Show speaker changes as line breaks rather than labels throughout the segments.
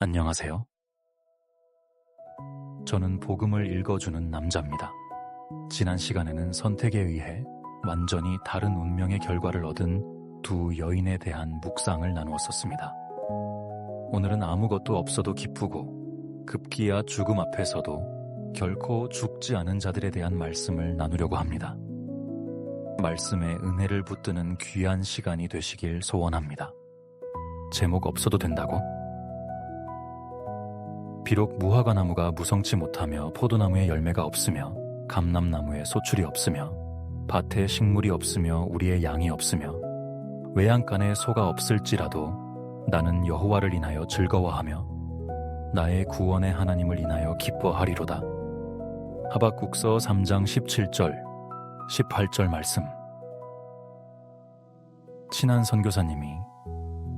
안녕하세요. 저는 복음을 읽어주는 남자입니다. 지난 시간에는 선택에 의해 완전히 다른 운명의 결과를 얻은 두 여인에 대한 묵상을 나누었었습니다. 오늘은 아무것도 없어도 기쁘고 급기야 죽음 앞에서도 결코 죽지 않은 자들에 대한 말씀을 나누려고 합니다. 말씀에 은혜를 붙드는 귀한 시간이 되시길 소원합니다. 제목 없어도 된다고? 비록 무화과 나무가 무성치 못하며 포도나무에 열매가 없으며 감람나무에 소출이 없으며 밭에 식물이 없으며 우리의 양이 없으며 외양간에 소가 없을지라도 나는 여호와를 인하여 즐거워하며 나의 구원의 하나님을 인하여 기뻐하리로다. 하박국서 3장 17절, 18절 말씀. 친한 선교사님이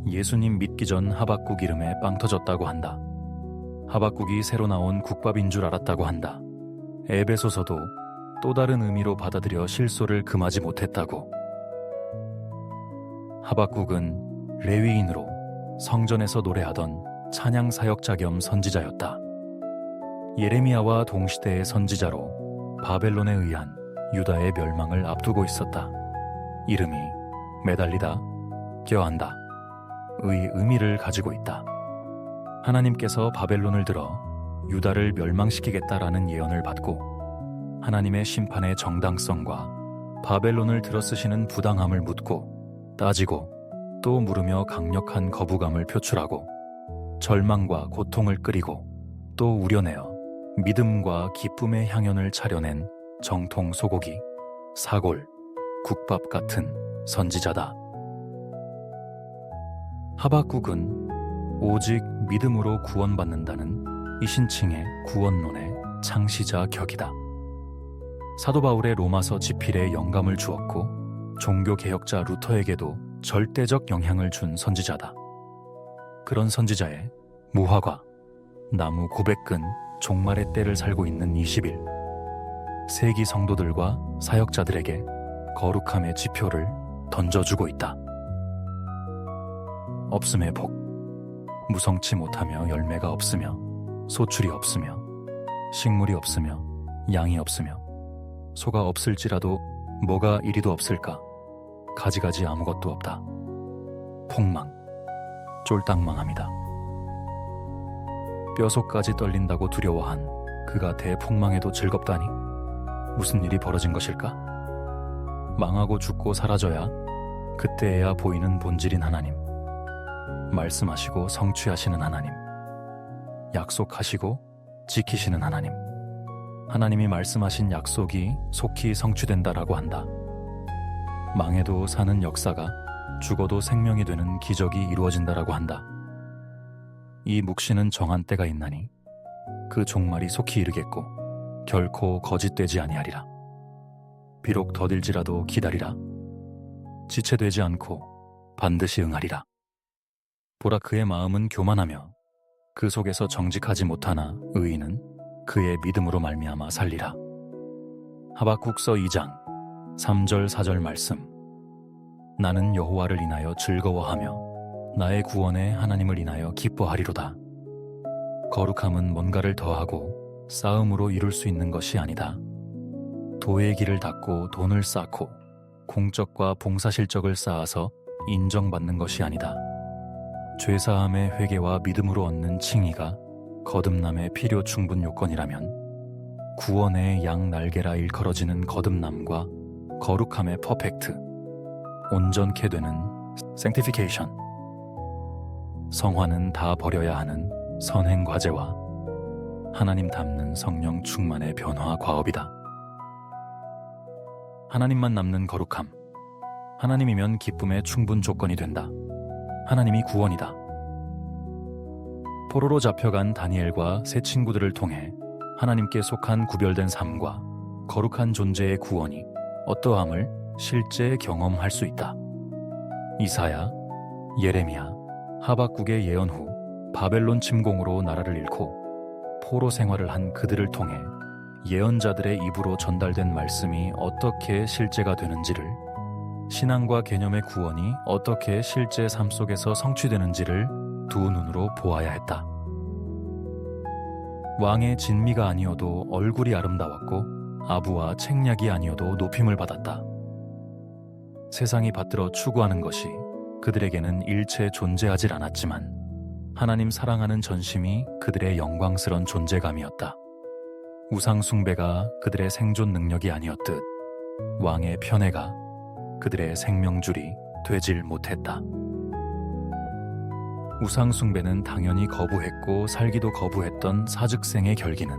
예수님 믿기 전 하박국 이름에 빵 터졌다고 한다. 하박국이 새로 나온 국밥인 줄 알았다고 한다. 에베소서도 또 다른 의미로 받아들여 실소를 금하지 못했다고. 하박국은 레위인으로 성전에서 노래하던 찬양 사역자 겸 선지자였다. 예레미야와 동시대의 선지자로 바벨론에 의한 유다의 멸망을 앞두고 있었다. 이름이 매달리다, 껴안다 의 의미를 가지고 있다. 하나님께서 바벨론을 들어 유다를 멸망시키겠다라는 예언을 받고 하나님의 심판의 정당성과 바벨론을 들어쓰시는 부당함을 묻고 따지고 또 물으며 강력한 거부감을 표출하고 절망과 고통을 끓이고 또 우려내어 믿음과 기쁨의 향연을 차려낸 정통 소고기, 사골, 국밥 같은 선지자다. 하박국은 오직 믿음으로 구원받는다는 이신칭의 구원론의 창시자 격이다. 사도 바울의 로마서 지필에 영감을 주었고 종교개혁자 루터에게도 절대적 영향을 준 선지자다. 그런 선지자의 무화과, 나무 900근 종말의 때를 살고 있는 20일, 세기 성도들과 사역자들에게 거룩함의 지표를 던져주고 있다. 없음의 복, 무성치 못하며 열매가 없으며 소출이 없으며 식물이 없으며 양이 없으며 소가 없을지라도 뭐가 이리도 없을까? 가지가지 아무것도 없다. 폭망, 쫄딱망합니다. 뼛속까지 떨린다고 두려워한 그가 대폭망에도 즐겁다니 무슨 일이 벌어진 것일까? 망하고 죽고 사라져야 그때에야 보이는 본질인 하나님, 말씀하시고 성취하시는 하나님, 약속하시고 지키시는 하나님, 하나님이 말씀하신 약속이 속히 성취된다라고 한다. 망해도 사는 역사가 죽어도 생명이 되는 기적이 이루어진다라고 한다. 이 묵시는 정한 때가 있나니 그 종말이 속히 이르겠고 결코 거짓되지 아니하리라. 비록 더딜지라도 기다리라. 지체되지 않고 반드시 응하리라. 보라, 그의 마음은 교만하며 그 속에서 정직하지 못하나 의인은 그의 믿음으로 말미암아 살리라. 하박국서 2장 3절 4절 말씀. 나는 여호와를 인하여 즐거워하며 나의 구원의 하나님을 인하여 기뻐하리로다. 거룩함은 뭔가를 더하고 싸움으로 이룰 수 있는 것이 아니다. 도의 길을 닦고 돈을 쌓고 공적과 봉사실적을 쌓아서 인정받는 것이 아니다. 죄사함의 회개와 믿음으로 얻는 칭의가 거듭남의 필요 충분 요건이라면 구원의 양 날개라 일컬어지는 거듭남과 거룩함의 퍼펙트, 온전케 되는 sanctification, 성화는 다 버려야 하는 선행 과제와 하나님 닮는 성령 충만의 변화 과업이다. 하나님만 남는 거룩함, 하나님이면 기쁨의 충분 조건이 된다. 하나님이 구원이다. 포로로 잡혀간 다니엘과 세 친구들을 통해 하나님께 속한 구별된 삶과 거룩한 존재의 구원이 어떠함을 실제 경험할 수 있다. 이사야, 예레미야, 하박국의 예언 후 바벨론 침공으로 나라를 잃고 포로 생활을 한 그들을 통해 예언자들의 입으로 전달된 말씀이 어떻게 실제가 되는지를, 신앙과 개념의 구원이 어떻게 실제 삶 속에서 성취되는지를 두 눈으로 보아야 했다. 왕의 진미가 아니어도 얼굴이 아름다웠고 아부와 책략이 아니어도 높임을 받았다. 세상이 받들어 추구하는 것이 그들에게는 일체 존재하질 않았지만 하나님 사랑하는 전심이 그들의 영광스런 존재감이었다. 우상 숭배가 그들의 생존 능력이 아니었듯 왕의 편애가 그들의 생명줄이 되질 못했다. 우상 숭배는 당연히 거부했고 살기도 거부했던 사즉생의 결기는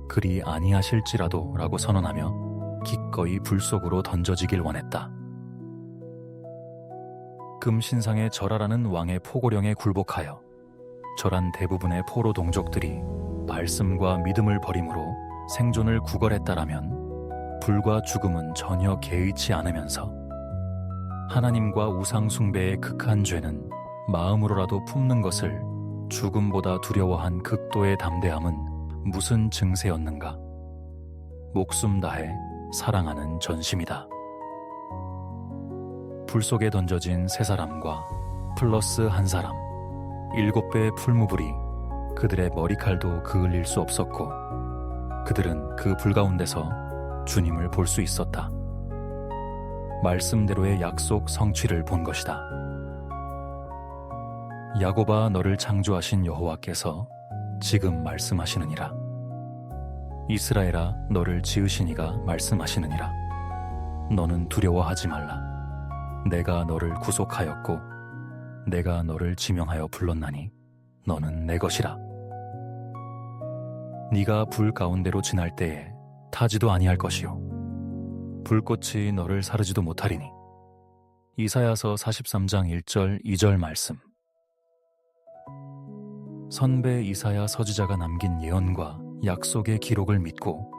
그리 아니하실지라도 라고 선언하며 기꺼이 불 속으로 던져지길 원했다. 금신상에 절하라는 왕의 포고령에 굴복하여 절한 대부분의 포로 동족들이 말씀과 믿음을 버림으로 생존을 구걸했다라면 불과 죽음은 전혀 개의치 않으면서 하나님과 우상 숭배의 극한 죄는 마음으로라도 품는 것을 죽음보다 두려워한 극도의 담대함은 무슨 증세였는가? 목숨 다해 사랑하는 전심이다. 불 속에 던져진 세 사람과 플러스 한 사람, 7배의 풀무불이 그들의 머리칼도 그을릴 수 없었고 그들은 그 불 가운데서 주님을 볼 수 있었다. 말씀대로의 약속 성취를 본 것이다. 야곱아, 너를 창조하신 여호와께서 지금 말씀하시느니라. 이스라엘아, 너를 지으신 이가 말씀하시느니라. 너는 두려워하지 말라. 내가 너를 구속하였고 내가 너를 지명하여 불렀나니 너는 내 것이라. 네가 불 가운데로 지날 때에 타지도 아니할 것이요 불꽃이 너를 사르지도 못하리니. 이사야서 43장 1절 2절 말씀. 선배 이사야 서지자가 남긴 예언과 약속의 기록을 믿고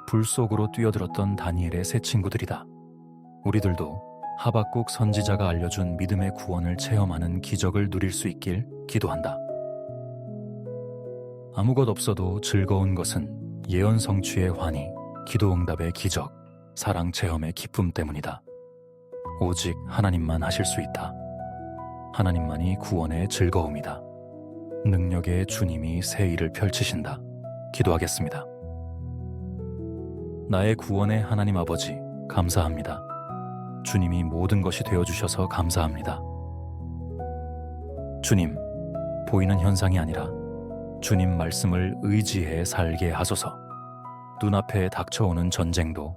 불 속으로 뛰어들었던 다니엘의 세 친구들이다. 우리들도 하박국 선지자가 알려준 믿음의 구원을 체험하는 기적을 누릴 수 있길 기도한다. 아무것 없어도 즐거운 것은 예언 성취의 환희, 기도 응답의 기적, 사랑 체험의 기쁨 때문이다. 오직 하나님만 하실 수 있다. 하나님만이 구원의 즐거움이다. 능력의 주님이 새 일을 펼치신다. 기도하겠습니다. 나의 구원의 하나님 아버지, 감사합니다. 주님이 모든 것이 되어주셔서 감사합니다. 주님, 보이는 현상이 아니라 주님 말씀을 의지해 살게 하소서. 눈앞에 닥쳐오는 전쟁도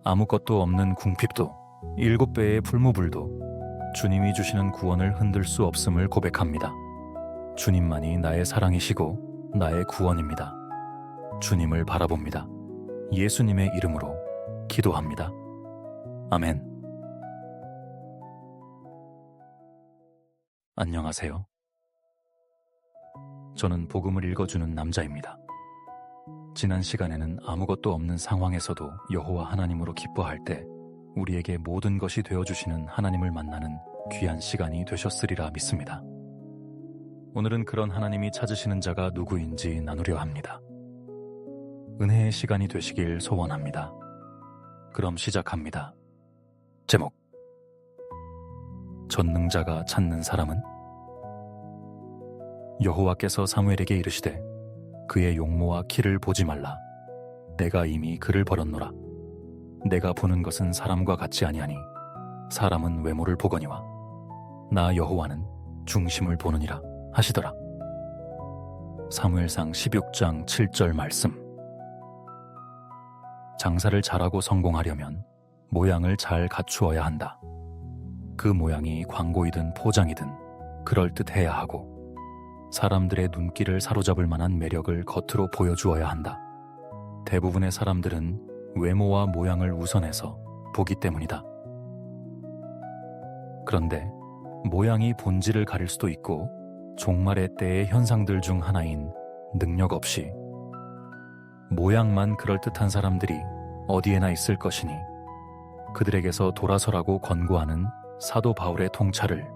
아무것도 없는 궁핍도 7배의 풀무불도 주님이 주시는 구원을 흔들 수 없음을 고백합니다. 주님만이 나의 사랑이시고 나의 구원입니다. 주님을 바라봅니다. 예수님의 이름으로 기도합니다. 아멘. 안녕하세요. 저는 복음을 읽어주는 남자입니다. 지난 시간에는 아무것도 없는 상황에서도 여호와 하나님으로 기뻐할 때 우리에게 모든 것이 되어주시는 하나님을 만나는 귀한 시간이 되셨으리라 믿습니다. 오늘은 그런 하나님이 찾으시는 자가 누구인지 나누려 합니다. 은혜의 시간이 되시길 소원합니다. 그럼 시작합니다. 제목: 전능자가 찾는 사람은? 여호와께서 사무엘에게 이르시되 그의 용모와 키를 보지 말라. 내가 이미 그를 버렸노라. 내가 보는 것은 사람과 같지 아니하니 사람은 외모를 보거니와 나 여호와는 중심을 보느니라 하시더라. 사무엘상 16장 7절 말씀. 장사를 잘하고 성공하려면 모양을 잘 갖추어야 한다. 그 모양이 광고이든 포장이든 그럴듯해야 하고 사람들의 눈길을 사로잡을 만한 매력을 겉으로 보여주어야 한다. 대부분의 사람들은 외모와 모양을 우선해서 보기 때문이다. 그런데 모양이 본질을 가릴 수도 있고 종말의 때의 현상들 중 하나인 능력 없이 모양만 그럴듯한 사람들이 어디에나 있을 것이니 그들에게서 돌아서라고 권고하는 사도 바울의 통찰을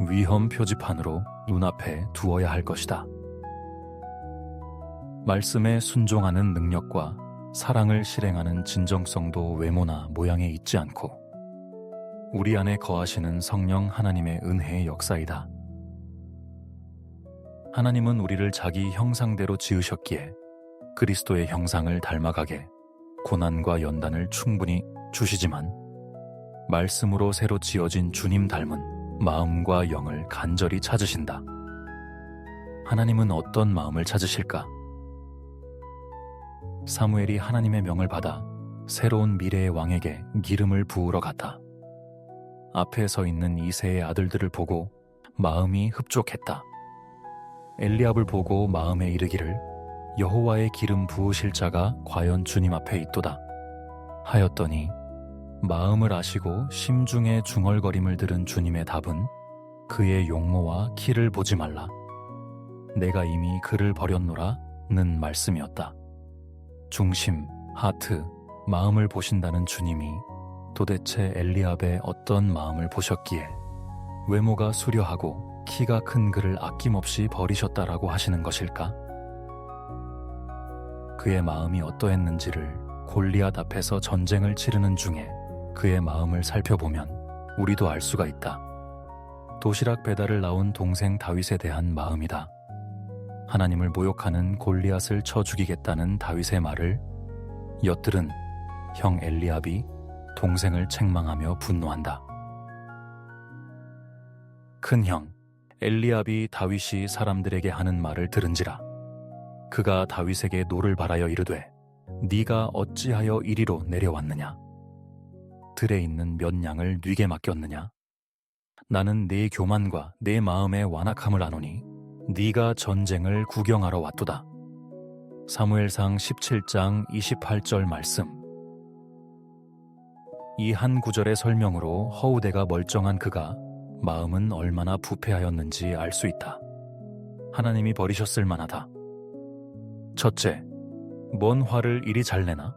위험 표지판으로 눈앞에 두어야 할 것이다. 말씀에 순종하는 능력과 사랑을 실행하는 진정성도 외모나 모양에 있지 않고 우리 안에 거하시는 성령 하나님의 은혜의 역사이다. 하나님은 우리를 자기 형상대로 지으셨기에 그리스도의 형상을 닮아가게 고난과 연단을 충분히 주시지만 말씀으로 새로 지어진 주님 닮은 마음과 영을 간절히 찾으신다. 하나님은 어떤 마음을 찾으실까? 사무엘이 하나님의 명을 받아 새로운 미래의 왕에게 기름을 부으러 갔다. 앞에 서 있는 이새의 아들들을 보고 마음이 흡족했다. 엘리압을 보고 마음에 이르기를 여호와의 기름 부으실 자가 과연 주님 앞에 있도다 하였더니 마음을 아시고 심중에 중얼거림을 들은 주님의 답은 그의 용모와 키를 보지 말라. 내가 이미 그를 버렸노라 는 말씀이었다. 중심, 하트, 마음을 보신다는 주님이 도대체 엘리압의 어떤 마음을 보셨기에 외모가 수려하고 키가 큰 그를 아낌없이 버리셨다라고 하시는 것일까? 그의 마음이 어떠했는지를 골리앗 앞에서 전쟁을 치르는 중에 그의 마음을 살펴보면 우리도 알 수가 있다. 도시락 배달을 나온 동생 다윗에 대한 마음이다. 하나님을 모욕하는 골리앗을 쳐 죽이겠다는 다윗의 말을 엿들은 형 엘리압이 동생을 책망하며 분노한다. 큰형 엘리압이 다윗이 사람들에게 하는 말을 들은지라. 그가 다윗에게 노를 바라여 이르되 네가 어찌하여 이리로 내려왔느냐? 들에 있는 몇 양을 네게 맡겼느냐? 나는 네 교만과 네 마음의 완악함을 아노니 네가 전쟁을 구경하러 왔도다. 사무엘상 17장 28절 말씀. 이 한 구절의 설명으로 허우대가 멀쩡한 그가 마음은 얼마나 부패하였는지 알 수 있다. 하나님이 버리셨을 만하다. 첫째, 뭔 화를 이리 잘 내나?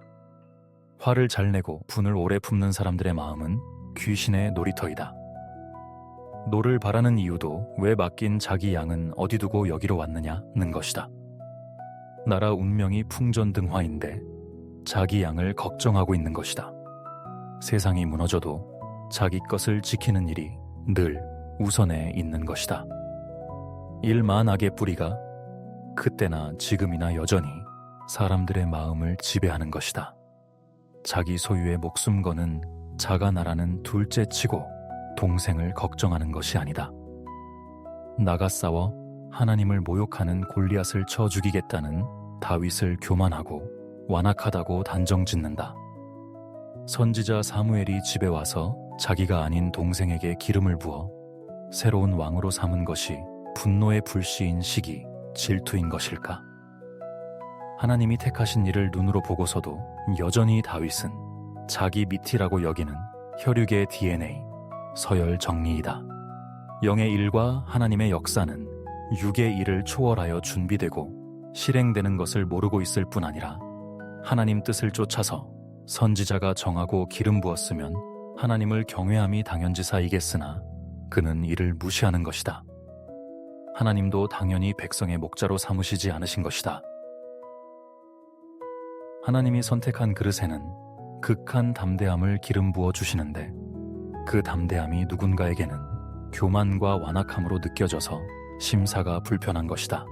화를 잘 내고 분을 오래 품는 사람들의 마음은 귀신의 놀이터이다. 노를 바라는 이유도 왜 맡긴 자기 양은 어디 두고 여기로 왔느냐는 것이다. 나라 운명이 풍전등화인데 자기 양을 걱정하고 있는 것이다. 세상이 무너져도 자기 것을 지키는 일이 늘 우선에 있는 것이다. 일만악의 뿌리가 그때나 지금이나 여전히 사람들의 마음을 지배하는 것이다. 자기 소유의 목숨 거는 자가 나라는 둘째치고 동생을 걱정하는 것이 아니다. 나가 싸워 하나님을 모욕하는 골리앗을 쳐 죽이겠다는 다윗을 교만하고 완악하다고 단정짓는다. 선지자 사무엘이 집에 와서 자기가 아닌 동생에게 기름을 부어 새로운 왕으로 삼은 것이 분노의 불씨인 시기, 질투인 것일까? 하나님이 택하신 일을 눈으로 보고서도 여전히 다윗은 자기 밑이라고 여기는 혈육의 DNA, 서열 정리이다. 영의 일과 하나님의 역사는 육의 일을 초월하여 준비되고 실행되는 것을 모르고 있을 뿐 아니라 하나님 뜻을 쫓아서 선지자가 정하고 기름 부었으면 하나님을 경외함이 당연지사이겠으나 그는 이를 무시하는 것이다. 하나님도 당연히 백성의 목자로 삼으시지 않으신 것이다. 하나님이 선택한 그릇에는 극한 담대함을 기름 부어 주시는데 그 담대함이 누군가에게는 교만과 완악함으로 느껴져서 심사가 불편한 것이다.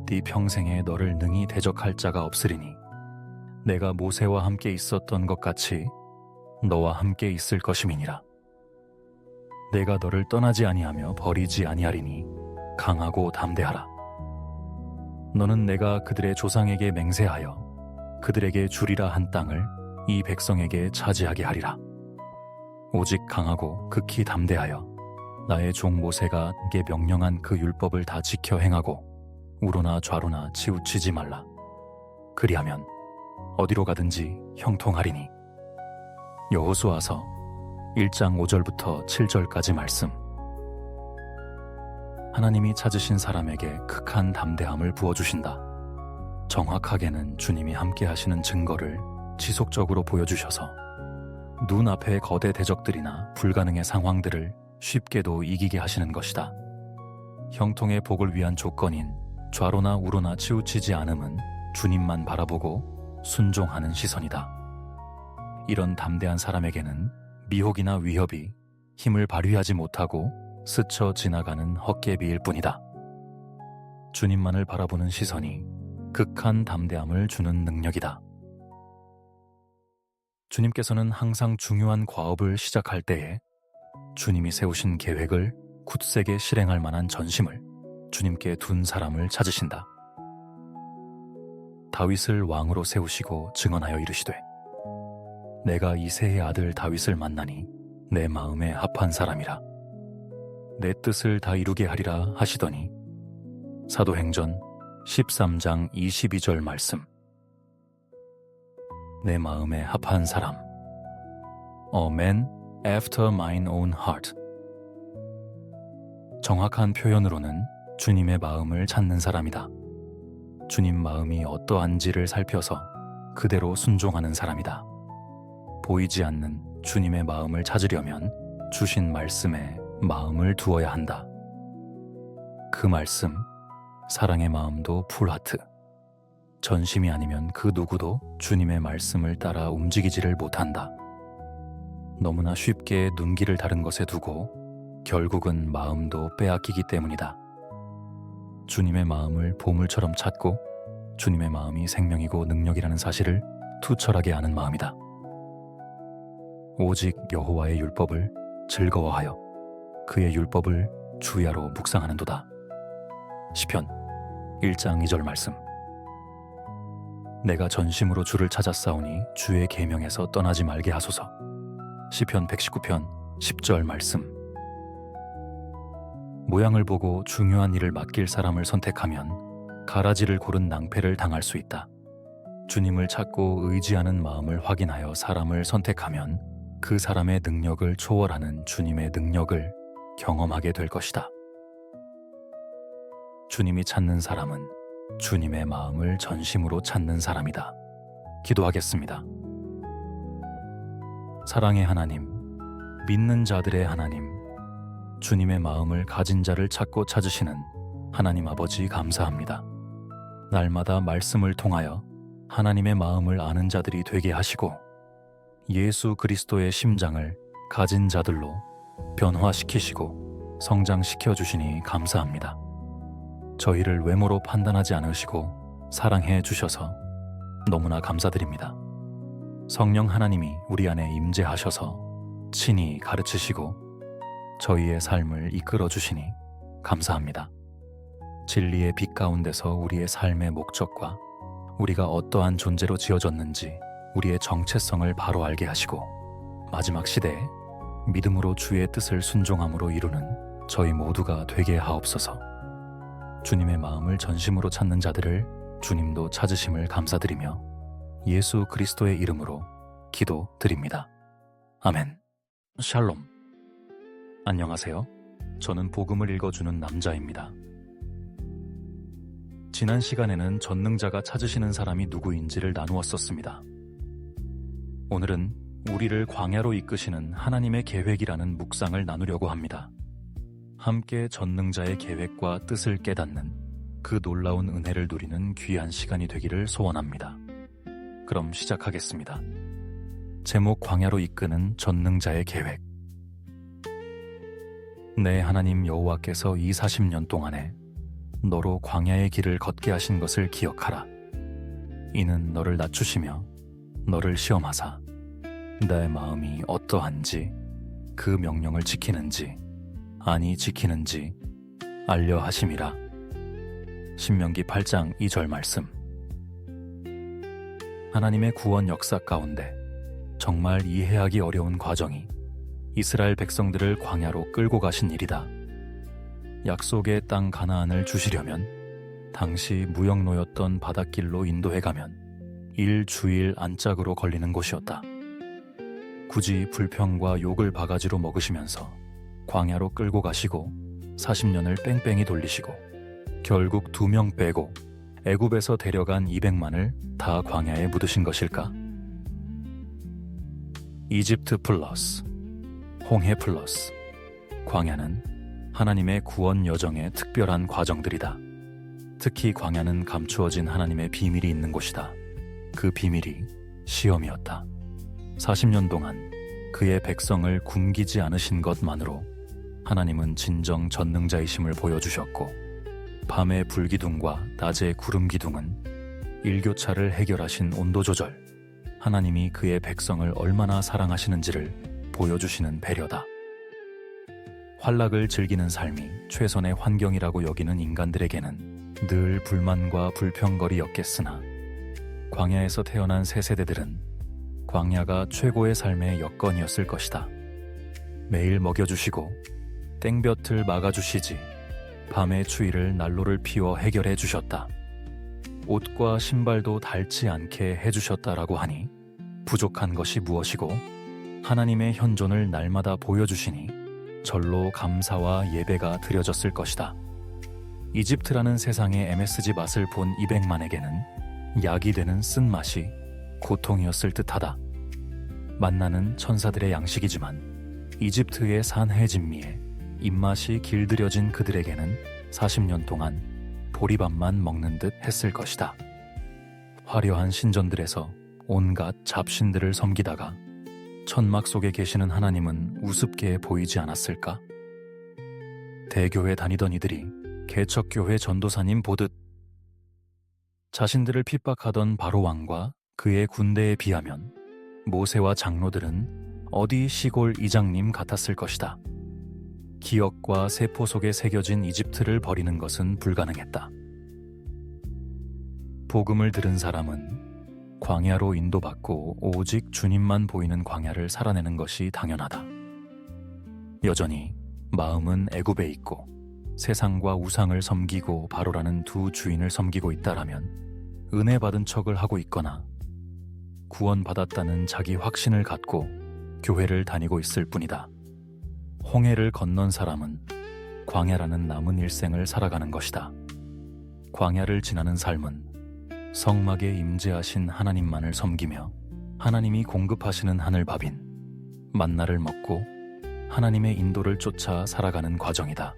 네 평생에 너를 능히 대적할 자가 없으리니 내가 모세와 함께 있었던 것 같이 너와 함께 있을 것임이니라. 내가 너를 떠나지 아니하며 버리지 아니하리니 강하고 담대하라. 너는 내가 그들의 조상에게 맹세하여 그들에게 주리라 한 땅을 이 백성에게 차지하게 하리라. 오직 강하고 극히 담대하여 나의 종 모세가 내게 명령한 그 율법을 다 지켜 행하고 우로나 좌로나 치우치지 말라. 그리하면 어디로 가든지 형통하리니. 여호수아서 1장 5절부터 7절까지 말씀. 하나님이 찾으신 사람에게 극한 담대함을 부어주신다. 정확하게는 주님이 함께 하시는 증거를 지속적으로 보여주셔서 눈앞의 거대 대적들이나 불가능의 상황들을 쉽게도 이기게 하시는 것이다. 형통의 복을 위한 조건인 좌로나 우로나 치우치지 않음은 주님만 바라보고 순종하는 시선이다. 이런 담대한 사람에게는 미혹이나 위협이 힘을 발휘하지 못하고 스쳐 지나가는 헛개비일 뿐이다. 주님만을 바라보는 시선이 극한 담대함을 주는 능력이다. 주님께서는 항상 중요한 과업을 시작할 때에 주님이 세우신 계획을 굳세게 실행할 만한 전심을 주님께 둔 사람을 찾으신다. 다윗을 왕으로 세우시고 증언하여 이르시되 내가 이새의 아들 다윗을 만나니 내 마음에 합한 사람이라 내 뜻을 다 이루게 하리라 하시더니 사도행전 13장 22절 말씀. 내 마음에 합한 사람. A man after mine own heart. 정확한 표현으로는 주님의 마음을 찾는 사람이다. 주님 마음이 어떠한지를 살펴서 그대로 순종하는 사람이다. 보이지 않는 주님의 마음을 찾으려면 주신 말씀에 마음을 두어야 한다. 그 말씀, 사랑의 마음도 풀하트. 전심이 아니면 그 누구도 주님의 말씀을 따라 움직이지를 못한다. 너무나 쉽게 눈길을 다른 것에 두고 결국은 마음도 빼앗기기 때문이다. 주님의 마음을 보물처럼 찾고 주님의 마음이 생명이고 능력이라는 사실을 투철하게 아는 마음이다. 오직 여호와의 율법을 즐거워하여 그의 율법을 주야로 묵상하는도다. 시편 1장 2절 말씀. 내가 전심으로 주를 찾았사오니 주의 계명에서 떠나지 말게 하소서. 시편 119편 10절 말씀. 모양을 보고 중요한 일을 맡길 사람을 선택하면 가라지를 고른 낭패를 당할 수 있다. 주님을 찾고 의지하는 마음을 확인하여 사람을 선택하면 그 사람의 능력을 초월하는 주님의 능력을 경험하게 될 것이다. 주님이 찾는 사람은 주님의 마음을 전심으로 찾는 사람이다. 기도하겠습니다. 사랑의 하나님, 믿는 자들의 하나님, 주님의 마음을 가진 자를 찾고 찾으시는 하나님 아버지 감사합니다. 날마다 말씀을 통하여 하나님의 마음을 아는 자들이 되게 하시고 예수 그리스도의 심장을 가진 자들로 변화시키시고 성장시켜 주시니 감사합니다. 저희를 외모로 판단하지 않으시고 사랑해 주셔서 너무나 감사드립니다. 성령 하나님이 우리 안에 임재하셔서 친히 가르치시고 저희의 삶을 이끌어 주시니 감사합니다. 진리의 빛 가운데서 우리의 삶의 목적과 우리가 어떠한 존재로 지어졌는지 우리의 정체성을 바로 알게 하시고 마지막 시대에 믿음으로 주의 뜻을 순종함으로 이루는 저희 모두가 되게 하옵소서. 주님의 마음을 전심으로 찾는 자들을 주님도 찾으심을 감사드리며 예수 그리스도의 이름으로 기도드립니다. 아멘. 샬롬. 안녕하세요. 저는 복음을 읽어주는 남자입니다. 지난 시간에는 전능자가 찾으시는 사람이 누구인지를 나누었었습니다. 오늘은 우리를 광야로 이끄시는 하나님의 계획이라는 묵상을 나누려고 합니다. 함께 전능자의 계획과 뜻을 깨닫는 그 놀라운 은혜를 누리는 귀한 시간이 되기를 소원합니다. 그럼 시작하겠습니다. 제목 광야로 이끄는 전능자의 계획. 내 하나님 여호와께서 이 40년 동안에 너로 광야의 길을 걷게 하신 것을 기억하라. 이는 너를 낮추시며 너를 시험하사 내 마음이 어떠한지 그 명령을 지키는지 아니 지키는지 알려 하심이라. 신명기 8장 2절 말씀. 하나님의 구원 역사 가운데 정말 이해하기 어려운 과정이 이스라엘 백성들을 광야로 끌고 가신 일이다. 약속의 땅 가나안을 주시려면 당시 무역로였던 바닷길로 인도해가면 일주일 안짝으로 걸리는 곳이었다. 굳이 불평과 욕을 바가지로 먹으시면서 광야로 끌고 가시고 40년을 뺑뺑이 돌리시고 결국 2명 빼고 애굽에서 데려간 200만을 다 광야에 묻으신 것일까? 이집트 플러스 홍해 플러스 광야는 하나님의 구원 여정의 특별한 과정들이다. 특히 광야는 감추어진 하나님의 비밀이 있는 곳이다. 그 비밀이 시험이었다. 40년 동안 그의 백성을 굶기지 않으신 것만으로 하나님은 진정 전능자이심을 보여주셨고 밤의 불기둥과 낮의 구름기둥은 일교차를 해결하신 온도 조절, 하나님이 그의 백성을 얼마나 사랑하시는지를 보여주시는 배려다. 환락을 즐기는 삶이 최선의 환경이라고 여기는 인간들에게는 늘 불만과 불평거리였겠으나 광야에서 태어난 새 세대들은 광야가 최고의 삶의 여건이었을 것이다. 매일 먹여주시고 땡볕을 막아주시지 밤의 추위를 난로를 피워 해결해 주셨다. 옷과 신발도 닳지 않게 해주셨다라고 하니 부족한 것이 무엇이고 하나님의 현존을 날마다 보여주시니 절로 감사와 예배가 드려졌을 것이다. 이집트라는 세상의 MSG 맛을 본 200만에게는 약이 되는 쓴맛이 고통이었을 듯하다. 만나는 천사들의 양식이지만 이집트의 산해진미에 입맛이 길들여진 그들에게는 40년 동안 보리밥만 먹는 듯 했을 것이다. 화려한 신전들에서 온갖 잡신들을 섬기다가 천막 속에 계시는 하나님은 우습게 보이지 않았을까? 대교회 다니던 이들이 개척교회 전도사님 보듯 자신들을 핍박하던 바로 왕과 그의 군대에 비하면 모세와 장로들은 어디 시골 이장님 같았을 것이다. 기억과 세포 속에 새겨진 이집트를 버리는 것은 불가능했다. 복음을 들은 사람은 광야로 인도받고 오직 주님만 보이는 광야를 살아내는 것이 당연하다. 여전히 마음은 애굽에 있고 세상과 우상을 섬기고 바로라는 두 주인을 섬기고 있다라면 은혜 받은 척을 하고 있거나 구원받았다는 자기 확신을 갖고 교회를 다니고 있을 뿐이다. 홍해를 건넌 사람은 광야라는 남은 일생을 살아가는 것이다. 광야를 지나는 삶은 성막에 임재하신 하나님만을 섬기며 하나님이 공급하시는 하늘밥인 만나를 먹고 하나님의 인도를 쫓아 살아가는 과정이다.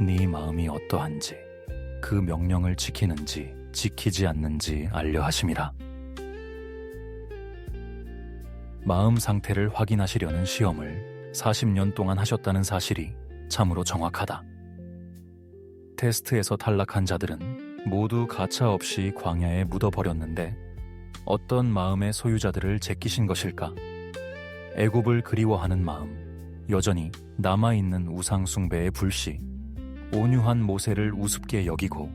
네 마음이 어떠한지 그 명령을 지키는지 지키지 않는지 알려 하심이라. 마음 상태를 확인하시려는 시험을 40년 동안 하셨다는 사실이 참으로 정확하다. 테스트에서 탈락한 자들은 모두 가차없이 광야에 묻어버렸는데 어떤 마음의 소유자들을 제끼신 것일까? 애굽을 그리워하는 마음, 여전히 남아있는 우상 숭배의 불씨, 온유한 모세를 우습게 여기고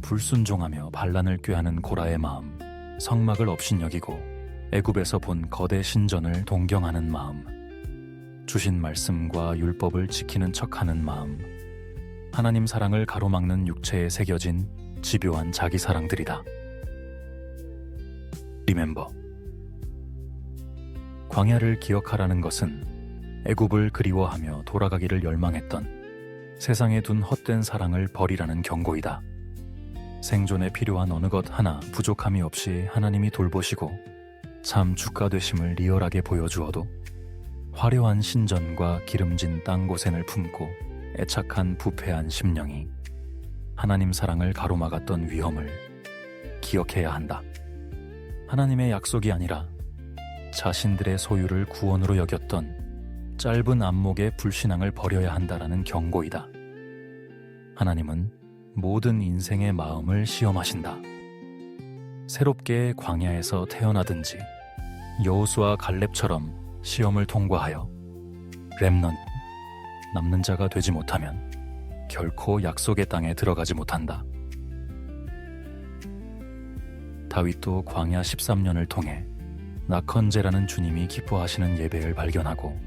불순종하며 반란을 꾀하는 고라의 마음, 성막을 업신여기고 애굽에서 본 거대 신전을 동경하는 마음, 주신 말씀과 율법을 지키는 척하는 마음, 하나님 사랑을 가로막는 육체에 새겨진 집요한 자기 사랑들이다. 리멤버. 광야를 기억하라는 것은 애굽을 그리워하며 돌아가기를 열망했던 세상에 둔 헛된 사랑을 버리라는 경고이다. 생존에 필요한 어느 것 하나 부족함이 없이 하나님이 돌보시고 참 주가 되심을 리얼하게 보여주어도 화려한 신전과 기름진 땅 고센을 품고 애착한 부패한 심령이 하나님 사랑을 가로막았던 위험을 기억해야 한다. 하나님의 약속이 아니라 자신들의 소유를 구원으로 여겼던 짧은 안목의 불신앙을 버려야 한다라는 경고이다. 하나님은 모든 인생의 마음을 시험하신다. 새롭게 광야에서 태어나든지 여호수아 갈렙처럼 시험을 통과하여 렘넌트, 남는 자가 되지 못하면 결코 약속의 땅에 들어가지 못한다. 다윗도 광야 13년을 통해 나컨제라는 주님이 기뻐하시는 예배를 발견하고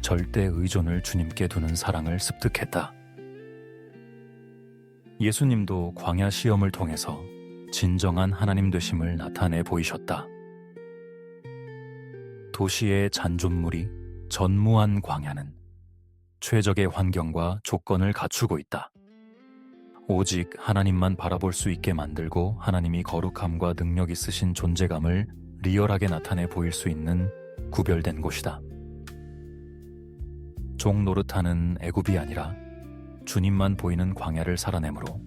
절대 의존을 주님께 두는 사랑을 습득했다. 예수님도 광야 시험을 통해서 진정한 하나님 되심을 나타내 보이셨다. 도시의 잔존물이 전무한 광야는 최적의 환경과 조건을 갖추고 있다. 오직 하나님만 바라볼 수 있게 만들고 하나님이 거룩함과 능력 있으신 존재감을 리얼하게 나타내 보일 수 있는 구별된 곳이다. 종 노릇하는 애굽이 아니라 주님만 보이는 광야를 살아내므로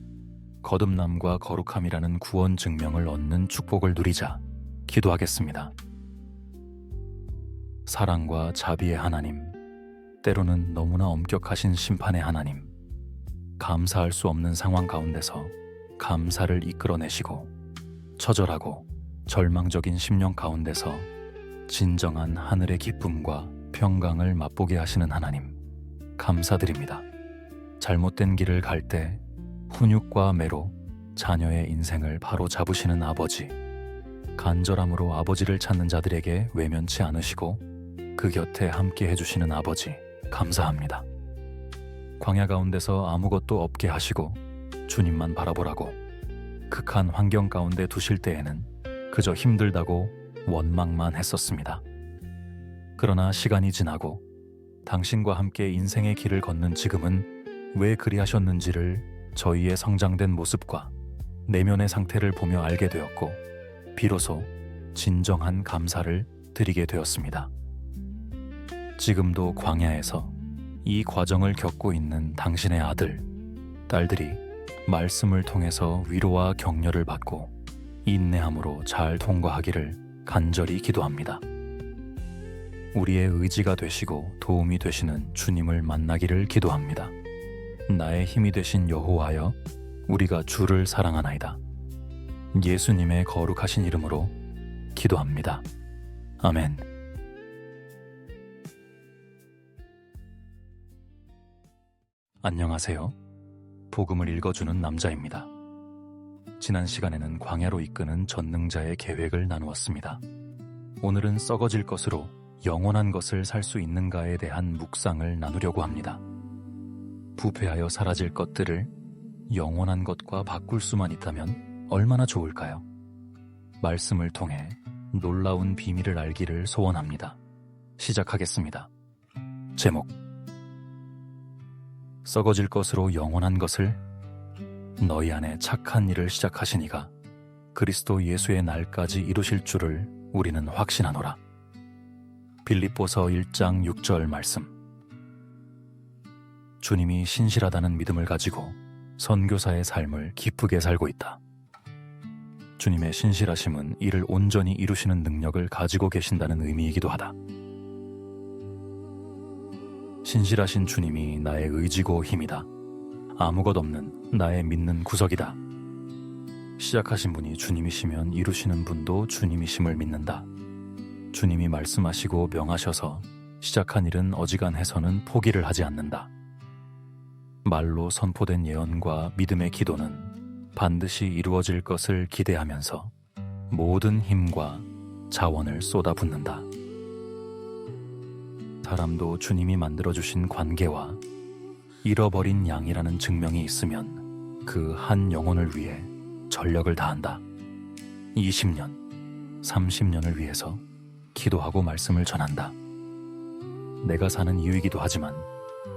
거듭남과 거룩함이라는 구원 증명을 얻는 축복을 누리자 기도하겠습니다. 사랑과 자비의 하나님, 때로는 너무나 엄격하신 심판의 하나님, 감사할 수 없는 상황 가운데서 감사를 이끌어내시고 처절하고 절망적인 심령 가운데서 진정한 하늘의 기쁨과 평강을 맛보게 하시는 하나님, 감사드립니다. 잘못된 길을 갈 때 훈육과 매로 자녀의 인생을 바로 잡으시는 아버지, 간절함으로 아버지를 찾는 자들에게 외면치 않으시고 그 곁에 함께 해주시는 아버지, 감사합니다. 광야 가운데서 아무것도 없게 하시고 주님만 바라보라고 극한 환경 가운데 두실 때에는 그저 힘들다고 원망만 했었습니다. 그러나 시간이 지나고 당신과 함께 인생의 길을 걷는 지금은 왜 그리하셨는지를 저희의 성장된 모습과 내면의 상태를 보며 알게 되었고 비로소 진정한 감사를 드리게 되었습니다. 지금도 광야에서 이 과정을 겪고 있는 당신의 아들, 딸들이 말씀을 통해서 위로와 격려를 받고 인내함으로 잘 통과하기를 간절히 기도합니다. 우리의 의지가 되시고 도움이 되시는 주님을 만나기를 기도합니다. 나의 힘이 되신 여호와여, 우리가 주를 사랑하나이다. 예수님의 거룩하신 이름으로 기도합니다. 아멘. 안녕하세요. 복음을 읽어주는 남자입니다. 지난 시간에는 광야로 이끄는 전능자의 계획을 나누었습니다. 오늘은 썩어질 것으로 영원한 것을 살 수 있는가에 대한 묵상을 나누려고 합니다. 부패하여 사라질 것들을 영원한 것과 바꿀 수만 있다면 얼마나 좋을까요? 말씀을 통해 놀라운 비밀을 알기를 소원합니다. 시작하겠습니다. 제목: 썩어질 것으로 영원한 것을. 너희 안에 착한 일을 시작하신 이가 그리스도 예수의 날까지 이루실 줄을 우리는 확신하노라. 빌립보서 1장 6절 말씀. 주님이 신실하다는 믿음을 가지고 선교사의 삶을 기쁘게 살고 있다. 주님의 신실하심은 이를 온전히 이루시는 능력을 가지고 계신다는 의미이기도 하다. 신실하신 주님이 나의 의지고 힘이다. 아무것 없는 나의 믿는 구석이다. 시작하신 분이 주님이시면 이루시는 분도 주님이심을 믿는다. 주님이 말씀하시고 명하셔서 시작한 일은 어지간해서는 포기를 하지 않는다. 말로 선포된 예언과 믿음의 기도는 반드시 이루어질 것을 기대하면서 모든 힘과 자원을 쏟아붓는다. 사람도 주님이 만들어주신 관계와 잃어버린 양이라는 증명이 있으면 그 한 영혼을 위해 전력을 다한다. 20년, 30년을 위해서 기도하고 말씀을 전한다. 내가 사는 이유이기도 하지만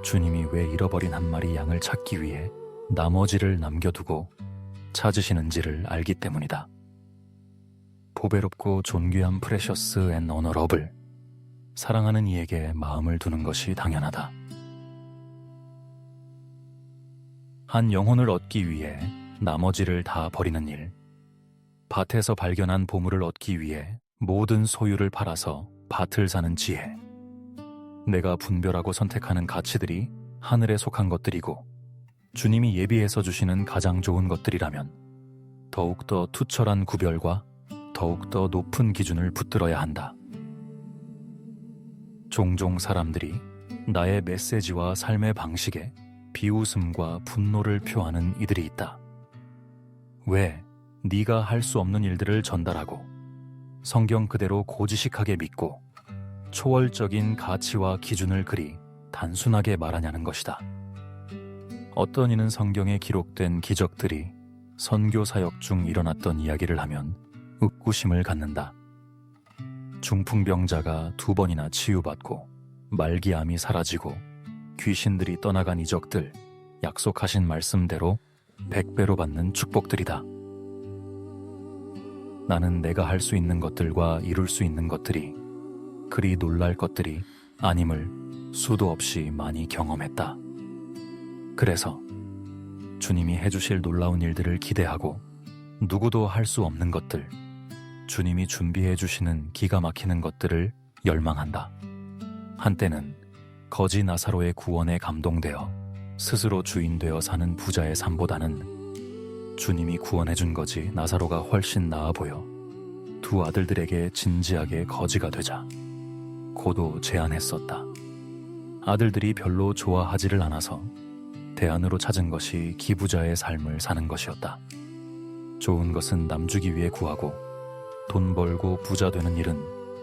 주님이 왜 잃어버린 한 마리 양을 찾기 위해 나머지를 남겨두고 찾으시는지를 알기 때문이다. 보배롭고 존귀한 프레셔스 앤 어너러블, 사랑하는 이에게 마음을 두는 것이 당연하다. 한 영혼을 얻기 위해 나머지를 다 버리는 일, 밭에서 발견한 보물을 얻기 위해 모든 소유를 팔아서 밭을 사는 지혜, 내가 분별하고 선택하는 가치들이 하늘에 속한 것들이고 주님이 예비해서 주시는 가장 좋은 것들이라면 더욱더 투철한 구별과 더욱더 높은 기준을 붙들어야 한다. 종종 사람들이 나의 메시지와 삶의 방식에 비웃음과 분노를 표하는 이들이 있다. 왜 네가 할 수 없는 일들을 전달하고 성경 그대로 고지식하게 믿고 초월적인 가치와 기준을 그리 단순하게 말하냐는 것이다. 어떤 이는 성경에 기록된 기적들이 선교 사역 중 일어났던 이야기를 하면 의구심을 갖는다. 중풍병자가 2번이나 치유받고 말기암이 사라지고 귀신들이 떠나간 이적들, 약속하신 말씀대로 100배로 받는 축복들이다. 나는 내가 할 수 있는 것들과 이룰 수 있는 것들이 그리 놀랄 것들이 아님을 수도 없이 많이 경험했다. 그래서 주님이 해주실 놀라운 일들을 기대하고 누구도 할 수 없는 것들, 주님이 준비해 주시는 기가 막히는 것들을 열망한다. 한때는 거지 나사로의 구원에 감동되어 스스로 주인되어 사는 부자의 삶보다는 주님이 구원해준 거지 나사로가 훨씬 나아 보여 두 아들들에게 진지하게 거지가 되자 고도 제안했었다. 아들들이 별로 좋아하지를 않아서 대안으로 찾은 것이 기부자의 삶을 사는 것이었다. 좋은 것은 남주기 위해 구하고 돈 벌고 부자 되는 일은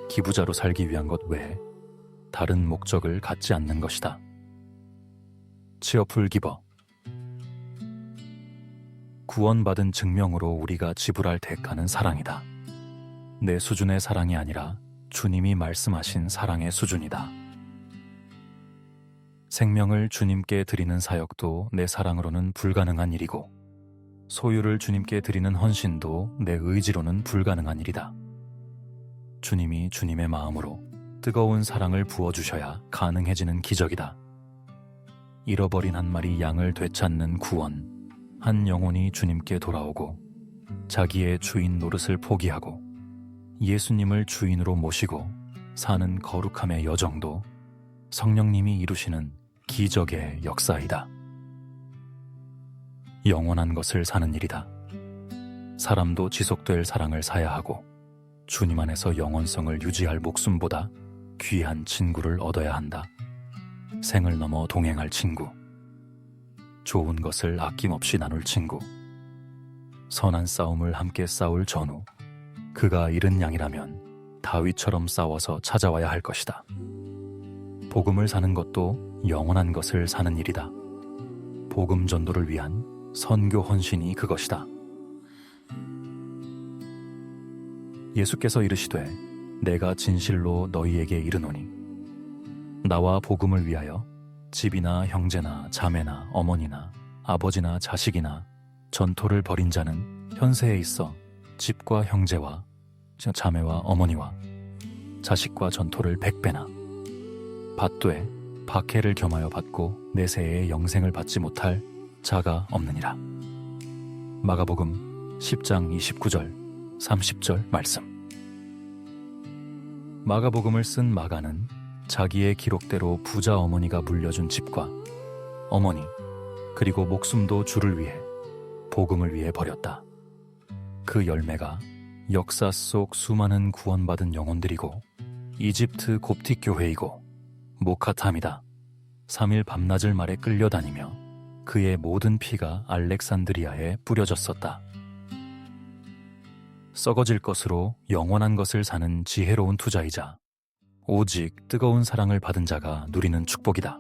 기부자로 살기 위한 것 외에 다른 목적을 갖지 않는 것이다. 치어풀 기버. 구원받은 증명으로 우리가 지불할 대가는 사랑이다. 내 수준의 사랑이 아니라 주님이 말씀하신 사랑의 수준이다. 생명을 주님께 드리는 사역도 내 사랑으로는 불가능한 일이고 소유를 주님께 드리는 헌신도 내 의지로는 불가능한 일이다. 주님이 주님의 마음으로 뜨거운 사랑을 부어주셔야 가능해지는 기적이다. 잃어버린 한 마리 양을 되찾는 구원, 한 영혼이 주님께 돌아오고 자기의 주인 노릇을 포기하고 예수님을 주인으로 모시고 사는 거룩함의 여정도 성령님이 이루시는 기적의 역사이다. 영원한 것을 사는 일이다. 사람도 지속될 사랑을 사야 하고 주님 안에서 영원성을 유지할 목숨보다 귀한 친구를 얻어야 한다. 생을 넘어 동행할 친구, 좋은 것을 아낌없이 나눌 친구, 선한 싸움을 함께 싸울 전우, 그가 잃은 양이라면 다윗처럼 싸워서 찾아와야 할 것이다. 복음을 사는 것도 영원한 것을 사는 일이다. 복음 전도를 위한 선교 헌신이 그것이다. 예수께서 이르시되 내가 진실로 너희에게 이르노니 나와 복음을 위하여 집이나 형제나 자매나 어머니나 아버지나 자식이나 전토를 벌인 자는 현세에 있어 집과 형제와 자매와 어머니와 자식과 전토를 100배나 받되 박해를 겸하여 받고 내세에 영생을 받지 못할 자가 없느니라. 마가복음 10장 29절 30절 말씀. 마가복음을 쓴 마가는 자기의 기록대로 부자 어머니가 물려준 집과 어머니 그리고 목숨도 주를 위해 복음을 위해 버렸다. 그 열매가 역사 속 수많은 구원받은 영혼들이고 이집트 곱틱 교회이고 모카탐이다. 3일 밤낮을 말에 끌려다니며 그의 모든 피가 알렉산드리아에 뿌려졌었다. 썩어질 것으로 영원한 것을 사는 지혜로운 투자이자 오직 뜨거운 사랑을 받은 자가 누리는 축복이다.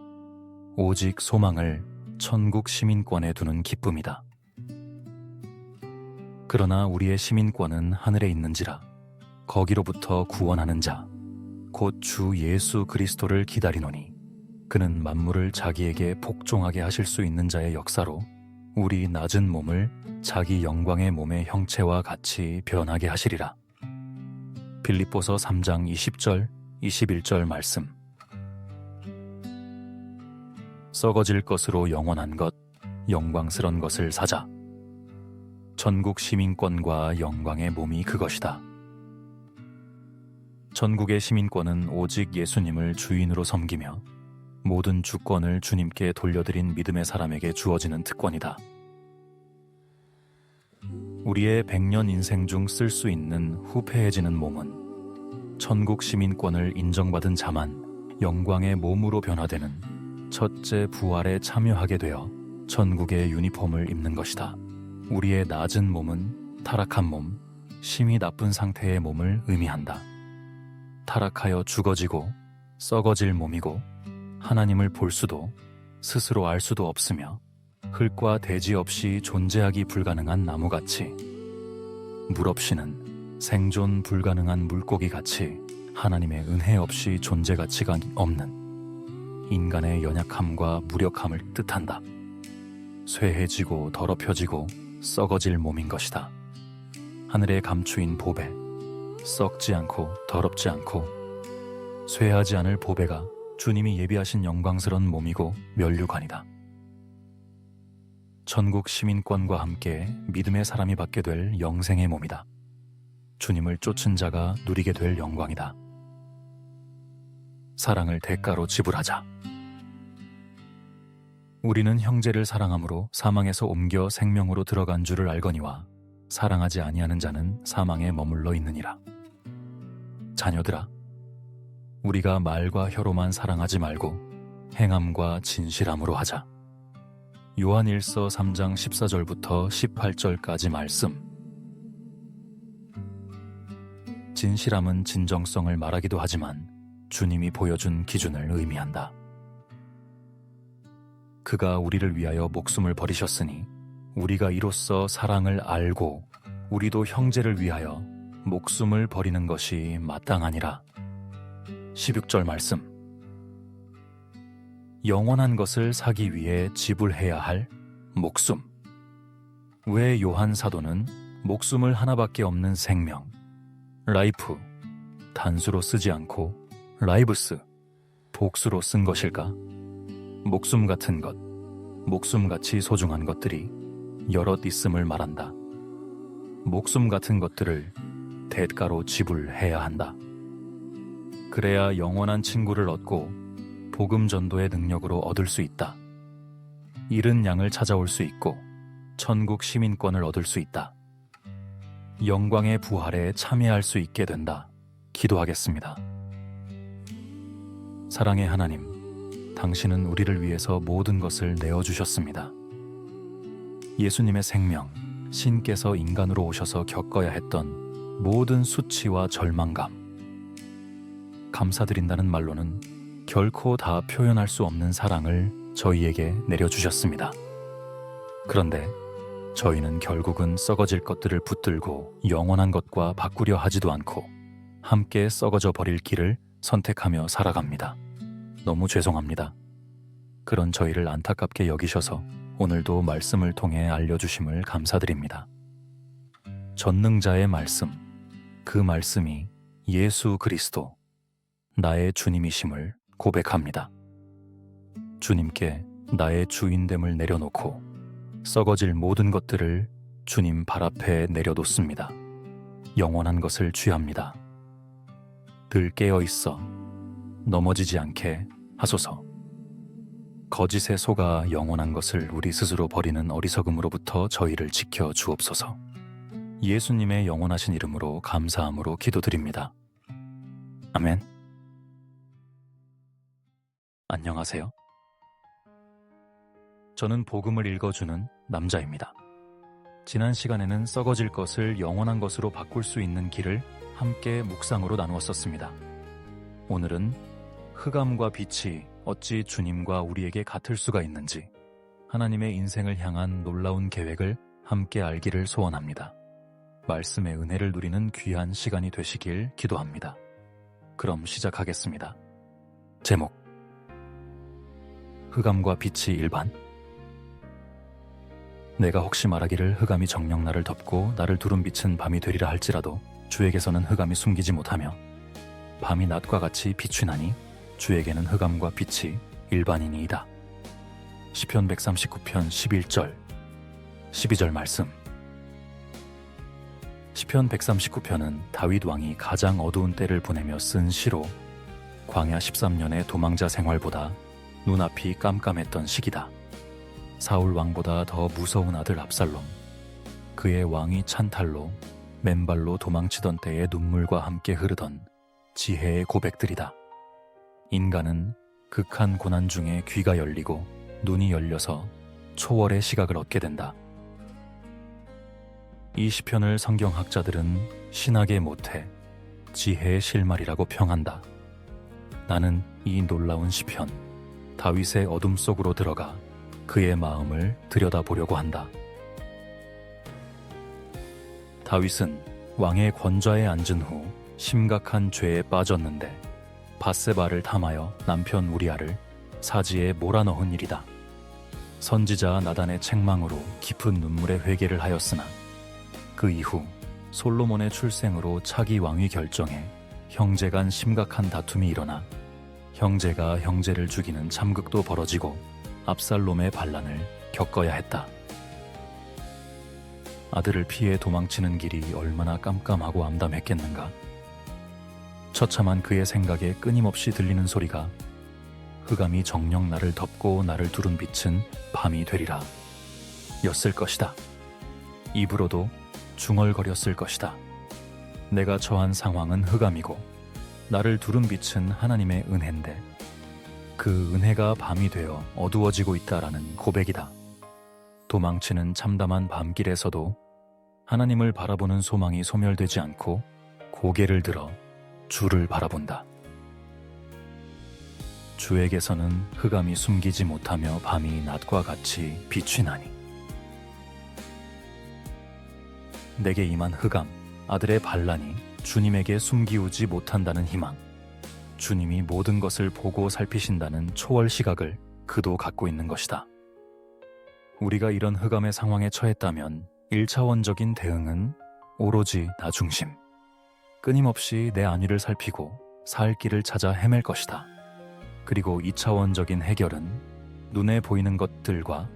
오직 소망을 천국 시민권에 두는 기쁨이다. 그러나 우리의 시민권은 하늘에 있는지라 거기로부터 구원하는 자 곧 주 예수 그리스도를 기다리노니 그는 만물을 자기에게 복종하게 하실 수 있는 자의 역사로 우리 낮은 몸을 자기 영광의 몸의 형체와 같이 변하게 하시리라. 빌립보서 3장 20절 21절 말씀. 썩어질 것으로 영원한 것, 영광스런 것을 사자. 전국 시민권과 영광의 몸이 그것이다. 전국의 시민권은 오직 예수님을 주인으로 섬기며 모든 주권을 주님께 돌려드린 믿음의 사람에게 주어지는 특권이다. 우리의 100년 인생 중 쓸 수 있는 후패해지는 몸은 천국 시민권을 인정받은 자만 영광의 몸으로 변화되는 첫째 부활에 참여하게 되어 천국의 유니폼을 입는 것이다. 우리의 낮은 몸은 타락한 몸, 심히 나쁜 상태의 몸을 의미한다. 타락하여 죽어지고 썩어질 몸이고 하나님을 볼 수도 스스로 알 수도 없으며 흙과 대지 없이 존재하기 불가능한 나무같이 물 없이는 생존 불가능한 물고기같이 하나님의 은혜 없이 존재 가치가 없는 인간의 연약함과 무력함을 뜻한다. 쇠해지고 더럽혀지고 썩어질 몸인 것이다. 하늘에 감추인 보배, 썩지 않고 더럽지 않고 쇠하지 않을 보배가 주님이 예비하신 영광스러운 몸이고 면류관이다. 천국 시민권과 함께 믿음의 사람이 받게 될 영생의 몸이다. 주님을 쫓은 자가 누리게 될 영광이다. 사랑을 대가로 지불하자. 우리는 형제를 사랑함으로 사망에서 옮겨 생명으로 들어간 줄을 알거니와 사랑하지 아니하는 자는 사망에 머물러 있느니라. 자녀들아, 우리가 말과 혀로만 사랑하지 말고 행함과 진실함으로 하자. 요한일서 3장 14절부터 18절까지 말씀. 진실함은 진정성을 말하기도 하지만 주님이 보여준 기준을 의미한다. 그가 우리를 위하여 목숨을 버리셨으니 우리가 이로써 사랑을 알고 우리도 형제를 위하여 목숨을 버리는 것이 마땅하니라. 16절 말씀. 영원한 것을 사기 위해 지불해야 할 목숨. 왜 요한 사도는 목숨을 하나밖에 없는 생명, 라이프, 단수로 쓰지 않고 라이브스, 복수로 쓴 것일까? 목숨 같은 것, 목숨같이 소중한 것들이 여럿 있음을 말한다. 목숨 같은 것들을 대가로 지불해야 한다. 그래야 영원한 친구를 얻고 복음 전도의 능력으로 얻을 수 있다. 잃은 양을 찾아올 수 있고 천국 시민권을 얻을 수 있다. 영광의 부활에 참여할 수 있게 된다. 기도하겠습니다. 사랑의 하나님, 당신은 우리를 위해서 모든 것을 내어주셨습니다. 예수님의 생명, 신께서 인간으로 오셔서 겪어야 했던 모든 수치와 절망감, 감사드린다는 말로는 결코 다 표현할 수 없는 사랑을 저희에게 내려주셨습니다. 그런데 저희는 결국은 썩어질 것들을 붙들고 영원한 것과 바꾸려 하지도 않고 함께 썩어져 버릴 길을 선택하며 살아갑니다. 너무 죄송합니다. 그런 저희를 안타깝게 여기셔서 오늘도 말씀을 통해 알려주심을 감사드립니다. 전능자의 말씀, 그 말씀이 예수 그리스도, 나의 주님이심을 고백합니다. 주님께 나의 주인됨을 내려놓고 썩어질 모든 것들을 주님 발 앞에 내려놓습니다. 영원한 것을 취합니다. 늘 깨어있어 넘어지지 않게 하소서. 거짓에 속아 영원한 것을 우리 스스로 버리는 어리석음으로부터 저희를 지켜 주옵소서. 예수님의 영원하신 이름으로 감사함으로 기도드립니다. 아멘. 안녕하세요. 저는 복음을 읽어주는 남자입니다. 지난 시간에는 썩어질 것을 영원한 것으로 바꿀 수 있는 길을 함께 묵상으로 나누었었습니다. 오늘은 흑암과 빛이 어찌 주님과 우리에게 같을 수가 있는지, 하나님의 인생을 향한 놀라운 계획을 함께 알기를 소원합니다. 말씀의 은혜를 누리는 귀한 시간이 되시길 기도합니다. 그럼 시작하겠습니다. 제목, 흑암과 빛이 일반. 내가 혹시 말하기를 흑암이 정녕 나를 덮고 나를 두른 빛은 밤이 되리라 할지라도 주에게서는 흑암이 숨기지 못하며 밤이 낮과 같이 비추나니 주에게는 흑암과 빛이 일반이니이다. 시편 139편 11절 12절 말씀. 시편 139편은 다윗 왕이 가장 어두운 때를 보내며 쓴 시로 광야 13년의 도망자 생활보다 눈앞이 깜깜했던 시기다. 사울 왕보다 더 무서운 아들 압살롬, 그의 왕위 찬탈로 맨발로 도망치던 때의 눈물과 함께 흐르던 지혜의 고백들이다. 인간은 극한 고난 중에 귀가 열리고 눈이 열려서 초월의 시각을 얻게 된다. 이 시편을 성경학자들은 신학의 모태, 지혜의 실말이라고 평한다. 나는 이 놀라운 시편, 다윗의 어둠 속으로 들어가 그의 마음을 들여다보려고 한다. 다윗은 왕의 권좌에 앉은 후 심각한 죄에 빠졌는데 밧세바를 탐하여 남편 우리아를 사지에 몰아넣은 일이다. 선지자 나단의 책망으로 깊은 눈물의 회개를 하였으나 그 이후 솔로몬의 출생으로 차기 왕위 결정에 형제 간 심각한 다툼이 일어나 형제가 형제를 죽이는 참극도 벌어지고 압살롬의 반란을 겪어야 했다. 아들을 피해 도망치는 길이 얼마나 깜깜하고 암담했겠는가. 처참한 그의 생각에 끊임없이 들리는 소리가 흑암이 정녕 나를 덮고 나를 두른 빛은 밤이 되리라 였을 것이다. 입으로도 중얼거렸을 것이다. 내가 처한 상황은 흑암이고 나를 두른 빛은 하나님의 은혜인데 그 은혜가 밤이 되어 어두워지고 있다라는 고백이다. 도망치는 참담한 밤길에서도 하나님을 바라보는 소망이 소멸되지 않고 고개를 들어 주를 바라본다. 주에게서는 흑암이 숨기지 못하며 밤이 낮과 같이 비추나니 내게 임한 흑암, 아들의 반란이 주님에게 숨기우지 못한다는 희망, 주님이 모든 것을 보고 살피신다는 초월 시각을 그도 갖고 있는 것이다. 우리가 이런 흑암의 상황에 처했다면 1차원적인 대응은 오로지 나 중심, 끊임없이 내 안위를 살피고 살 길을 찾아 헤맬 것이다. 그리고 2차원적인 해결은 눈에 보이는 것들과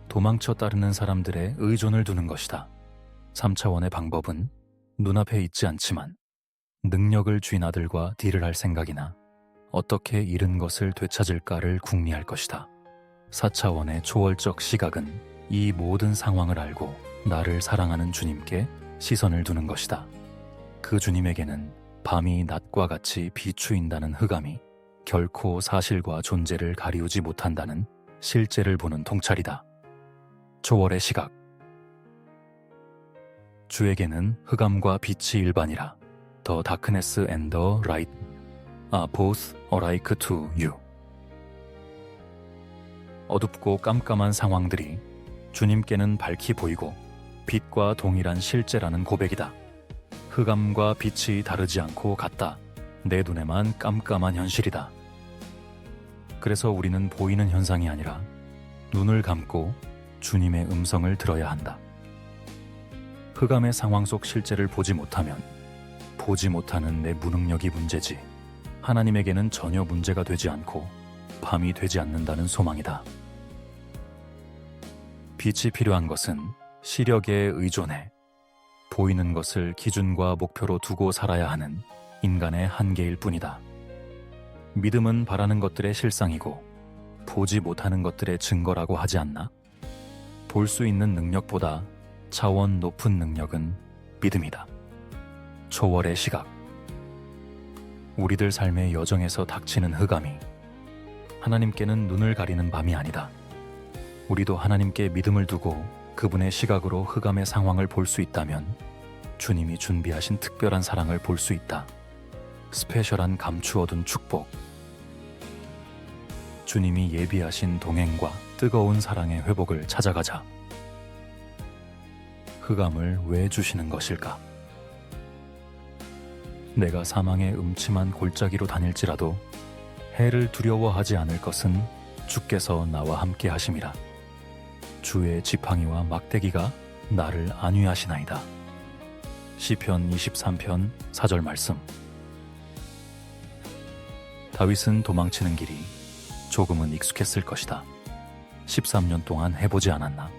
도망쳐 따르는 사람들의 의존을 두는 것이다. 3차원의 방법은 눈앞에 있지 않지만 능력을 쥔 아들과 딜을 할 생각이나 어떻게 잃은 것을 되찾을까를 궁리할 것이다. 4차원의 초월적 시각은 이 모든 상황을 알고 나를 사랑하는 주님께 시선을 두는 것이다. 그 주님에게는 밤이 낮과 같이 비추인다는 흑암이 결코 사실과 존재를 가리우지 못한다는 실제를 보는 통찰이다. 초월의 시각. 주에게는 흑암과 빛이 일반이라. The darkness and the light are both alike to you. 어둡고 깜깜한 상황들이 주님께는 밝히 보이고 빛과 동일한 실제라는 고백이다. 흑암과 빛이 다르지 않고 같다. 내 눈에만 깜깜한 현실이다. 그래서 우리는 보이는 현상이 아니라 눈을 감고 주님의 음성을 들어야 한다. 흑암의 상황 속 실제를 보지 못하면 보지 못하는 내 무능력이 문제지 하나님에게는 전혀 문제가 되지 않고 밤이 되지 않는다는 소망이다. 빛이 필요한 것은 시력에 의존해 보이는 것을 기준과 목표로 두고 살아야 하는 인간의 한계일 뿐이다. 믿음은 바라는 것들의 실상이고 보지 못하는 것들의 증거라고 하지 않나? 볼 수 있는 능력보다 차원 높은 능력은 믿음이다. 초월의 시각. 우리들 삶의 여정에서 닥치는 흑암이 하나님께는 눈을 가리는 밤이 아니다. 우리도 하나님께 믿음을 두고 그분의 시각으로 흑암의 상황을 볼 수 있다면 주님이 준비하신 특별한 사랑을 볼 수 있다. 스페셜한 감추어둔 축복. 주님이 예비하신 동행과 뜨거운 사랑의 회복을 찾아가자. 흑암을 왜 주시는 것일까? 내가 사망의 음침한 골짜기로 다닐지라도 해를 두려워하지 않을 것은 주께서 나와 함께 하심이라. 주의 지팡이와 막대기가 나를 안위하시나이다. 시편 23편 4절 말씀. 다윗은 도망치는 길이 조금은 익숙했을 것이다. 13년 동안 해보지 않았나?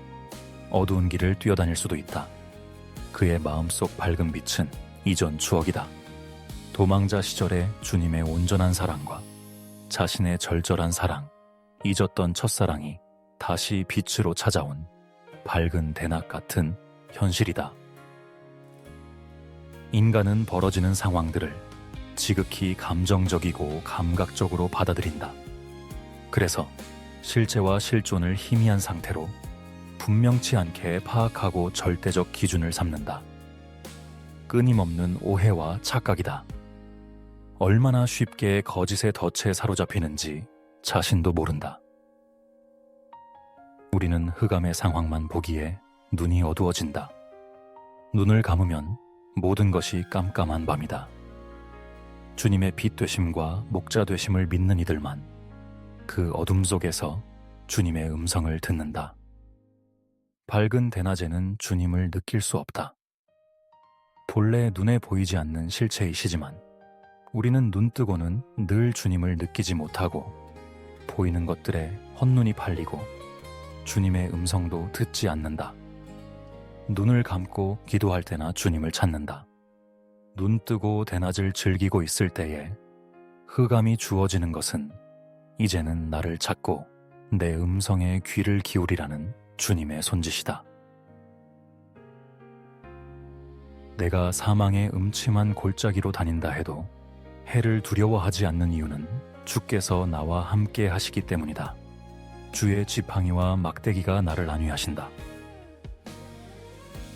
어두운 길을 뛰어다닐 수도 있다. 그의 마음속 밝은 빛은 이전 추억이다. 도망자 시절의 주님의 온전한 사랑과 자신의 절절한 사랑, 잊었던 첫사랑이 다시 빛으로 찾아온 밝은 대낮 같은 현실이다. 인간은 벌어지는 상황들을 지극히 감정적이고 감각적으로 받아들인다. 그래서 실제와 실존을 희미한 상태로 분명치 않게 파악하고 절대적 기준을 삼는다. 끊임없는 오해와 착각이다. 얼마나 쉽게 거짓의 덫에 사로잡히는지 자신도 모른다. 우리는 흑암의 상황만 보기에 눈이 어두워진다. 눈을 감으면 모든 것이 깜깜한 밤이다. 주님의 빛 되심과 목자 되심을 믿는 이들만 그 어둠 속에서 주님의 음성을 듣는다. 밝은 대낮에는 주님을 느낄 수 없다. 본래 눈에 보이지 않는 실체이시지만 우리는 눈 뜨고는 늘 주님을 느끼지 못하고 보이는 것들에 헛눈이 팔리고 주님의 음성도 듣지 않는다. 눈을 감고 기도할 때나 주님을 찾는다. 눈 뜨고 대낮을 즐기고 있을 때에 흑암이 주어지는 것은 이제는 나를 찾고 내 음성에 귀를 기울이라는 주님의 손짓이다. 내가 사망의 음침한 골짜기로 다닌다 해도 해를 두려워하지 않는 이유는 주께서 나와 함께 하시기 때문이다. 주의 지팡이와 막대기가 나를 안위하신다.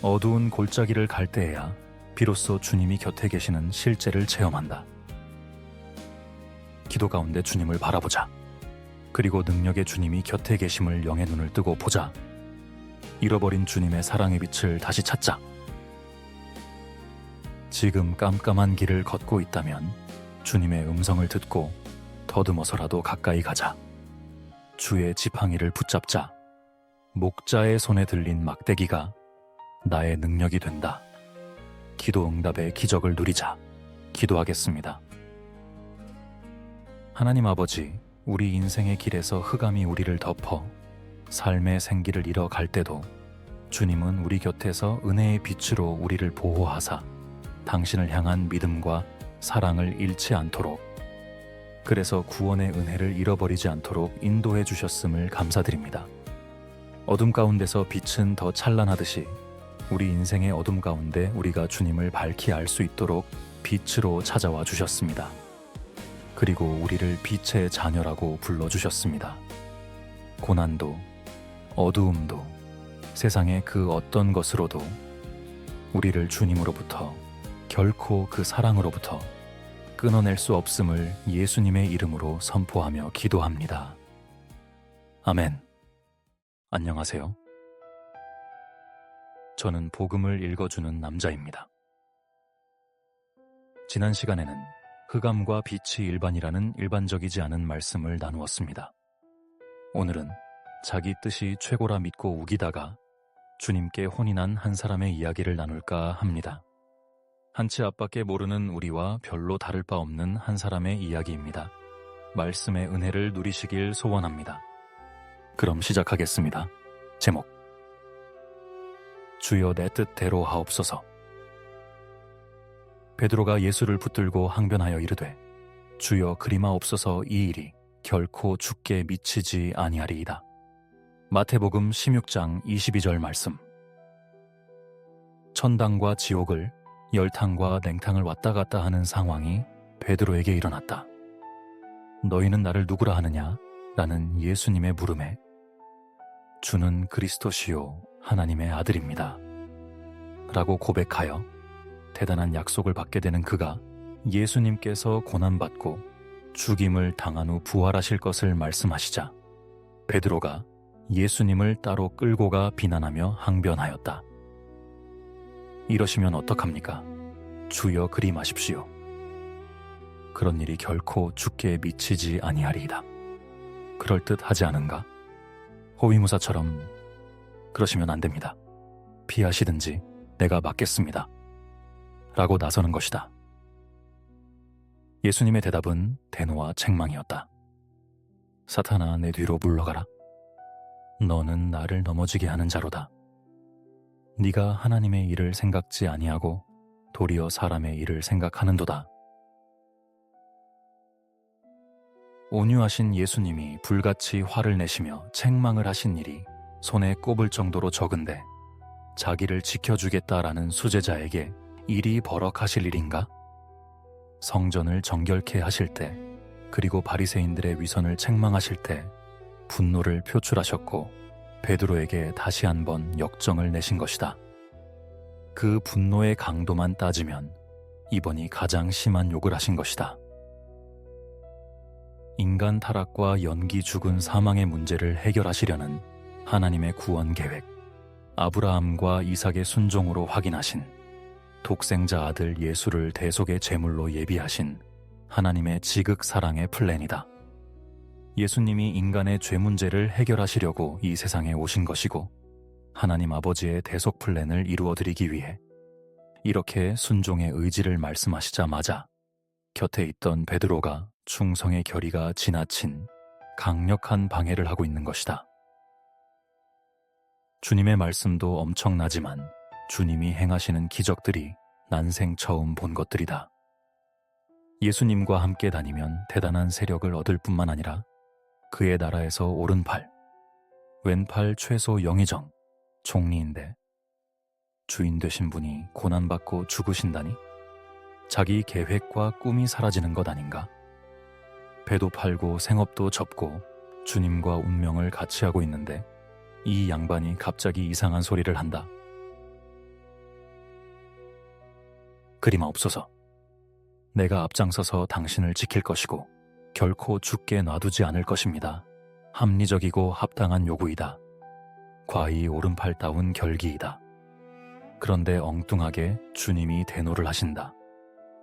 어두운 골짜기를 갈 때에야 비로소 주님이 곁에 계시는 실제를 체험한다. 기도 가운데 주님을 바라보자. 그리고 능력의 주님이 곁에 계심을 영의 눈을 뜨고 보자. 잃어버린 주님의 사랑의 빛을 다시 찾자. 지금 깜깜한 길을 걷고 있다면 주님의 음성을 듣고 더듬어서라도 가까이 가자. 주의 지팡이를 붙잡자. 목자의 손에 들린 막대기가 나의 능력이 된다. 기도 응답의 기적을 누리자. 기도하겠습니다. 하나님 아버지, 우리 인생의 길에서 흑암이 우리를 덮어 삶의 생기를 잃어갈 때도 주님은 우리 곁에서 은혜의 빛으로 우리를 보호하사 당신을 향한 믿음과 사랑을 잃지 않도록, 그래서 구원의 은혜를 잃어버리지 않도록 인도해 주셨음을 감사드립니다. 어둠 가운데서 빛은 더 찬란하듯이 우리 인생의 어둠 가운데 우리가 주님을 밝히 알 수 있도록 빛으로 찾아와 주셨습니다. 그리고 우리를 빛의 자녀라고 불러주셨습니다. 고난도, 어두움도, 세상의 그 어떤 것으로도 우리를 주님으로부터, 결코 그 사랑으로부터 끊어낼 수 없음을 예수님의 이름으로 선포하며 기도합니다. 아멘. 안녕하세요. 저는 복음을 읽어주는 남자입니다. 지난 시간에는 흑암과 빛이 일반이라는 일반적이지 않은 말씀을 나누었습니다. 오늘은 자기 뜻이 최고라 믿고 우기다가 주님께 혼인한 한 사람의 이야기를 나눌까 합니다. 한 치 앞밖에 모르는 우리와 별로 다를 바 없는 한 사람의 이야기입니다. 말씀의 은혜를 누리시길 소원합니다. 그럼 시작하겠습니다. 제목, 주여 내 뜻대로 하옵소서. 베드로가 예수를 붙들고 항변하여 이르되, 주여 그리마옵소서. 이 일이 결코 주께 미치지 아니하리이다. 마태복음 16장 22절 말씀. 천당과 지옥을, 열탕과 냉탕을 왔다 갔다 하는 상황이 베드로에게 일어났다. 너희는 나를 누구라 하느냐? 라는 예수님의 물음에 주는 그리스도시요 하나님의 아들입니다. 라고 고백하여 대단한 약속을 받게 되는 그가 예수님께서 고난받고 죽임을 당한 후 부활하실 것을 말씀하시자 베드로가 예수님을 따로 끌고 가 비난하며 항변하였다. 이러시면 어떡합니까? 주여 그리 마십시오. 그런 일이 결코 주께 미치지 아니하리이다. 그럴듯하지 않은가? 호위무사처럼 그러시면 안 됩니다. 피하시든지 내가 막겠습니다. 라고 나서는 것이다. 예수님의 대답은 대노와 책망이었다. 사탄아, 내 뒤로 물러가라. 너는 나를 넘어지게 하는 자로다. 네가 하나님의 일을 생각지 아니하고 도리어 사람의 일을 생각하는도다. 온유하신 예수님이 불같이 화를 내시며 책망을 하신 일이 손에 꼽을 정도로 적은데 자기를 지켜주겠다라는 수제자에게 일이 버럭하실 일인가? 성전을 정결케 하실 때, 그리고 바리새인들의 위선을 책망하실 때 분노를 표출하셨고 베드로에게 다시 한번 역정을 내신 것이다. 그 분노의 강도만 따지면 이번이 가장 심한 욕을 하신 것이다. 인간 타락과 연기 죽은 사망의 문제를 해결하시려는 하나님의 구원 계획, 아브라함과 이삭의 순종으로 확인하신 독생자 아들 예수를 대속의 제물로 예비하신 하나님의 지극 사랑의 플랜이다. 예수님이 인간의 죄 문제를 해결하시려고 이 세상에 오신 것이고 하나님 아버지의 대속 플랜을 이루어드리기 위해 이렇게 순종의 의지를 말씀하시자마자 곁에 있던 베드로가 충성의 결의가 지나친 강력한 방해를 하고 있는 것이다. 주님의 말씀도 엄청나지만 주님이 행하시는 기적들이 난생 처음 본 것들이다. 예수님과 함께 다니면 대단한 세력을 얻을 뿐만 아니라 그의 나라에서 오른팔, 왼팔 최소 영의정, 총리인데 주인 되신 분이 고난받고 죽으신다니 자기 계획과 꿈이 사라지는 것 아닌가? 배도 팔고 생업도 접고 주님과 운명을 같이 하고 있는데 이 양반이 갑자기 이상한 소리를 한다. 그리마옵소서. 내가 앞장서서 당신을 지킬 것이고 결코 죽게 놔두지 않을 것입니다. 합리적이고 합당한 요구이다. 과히 오른팔다운 결기이다. 그런데 엉뚱하게 주님이 대노를 하신다.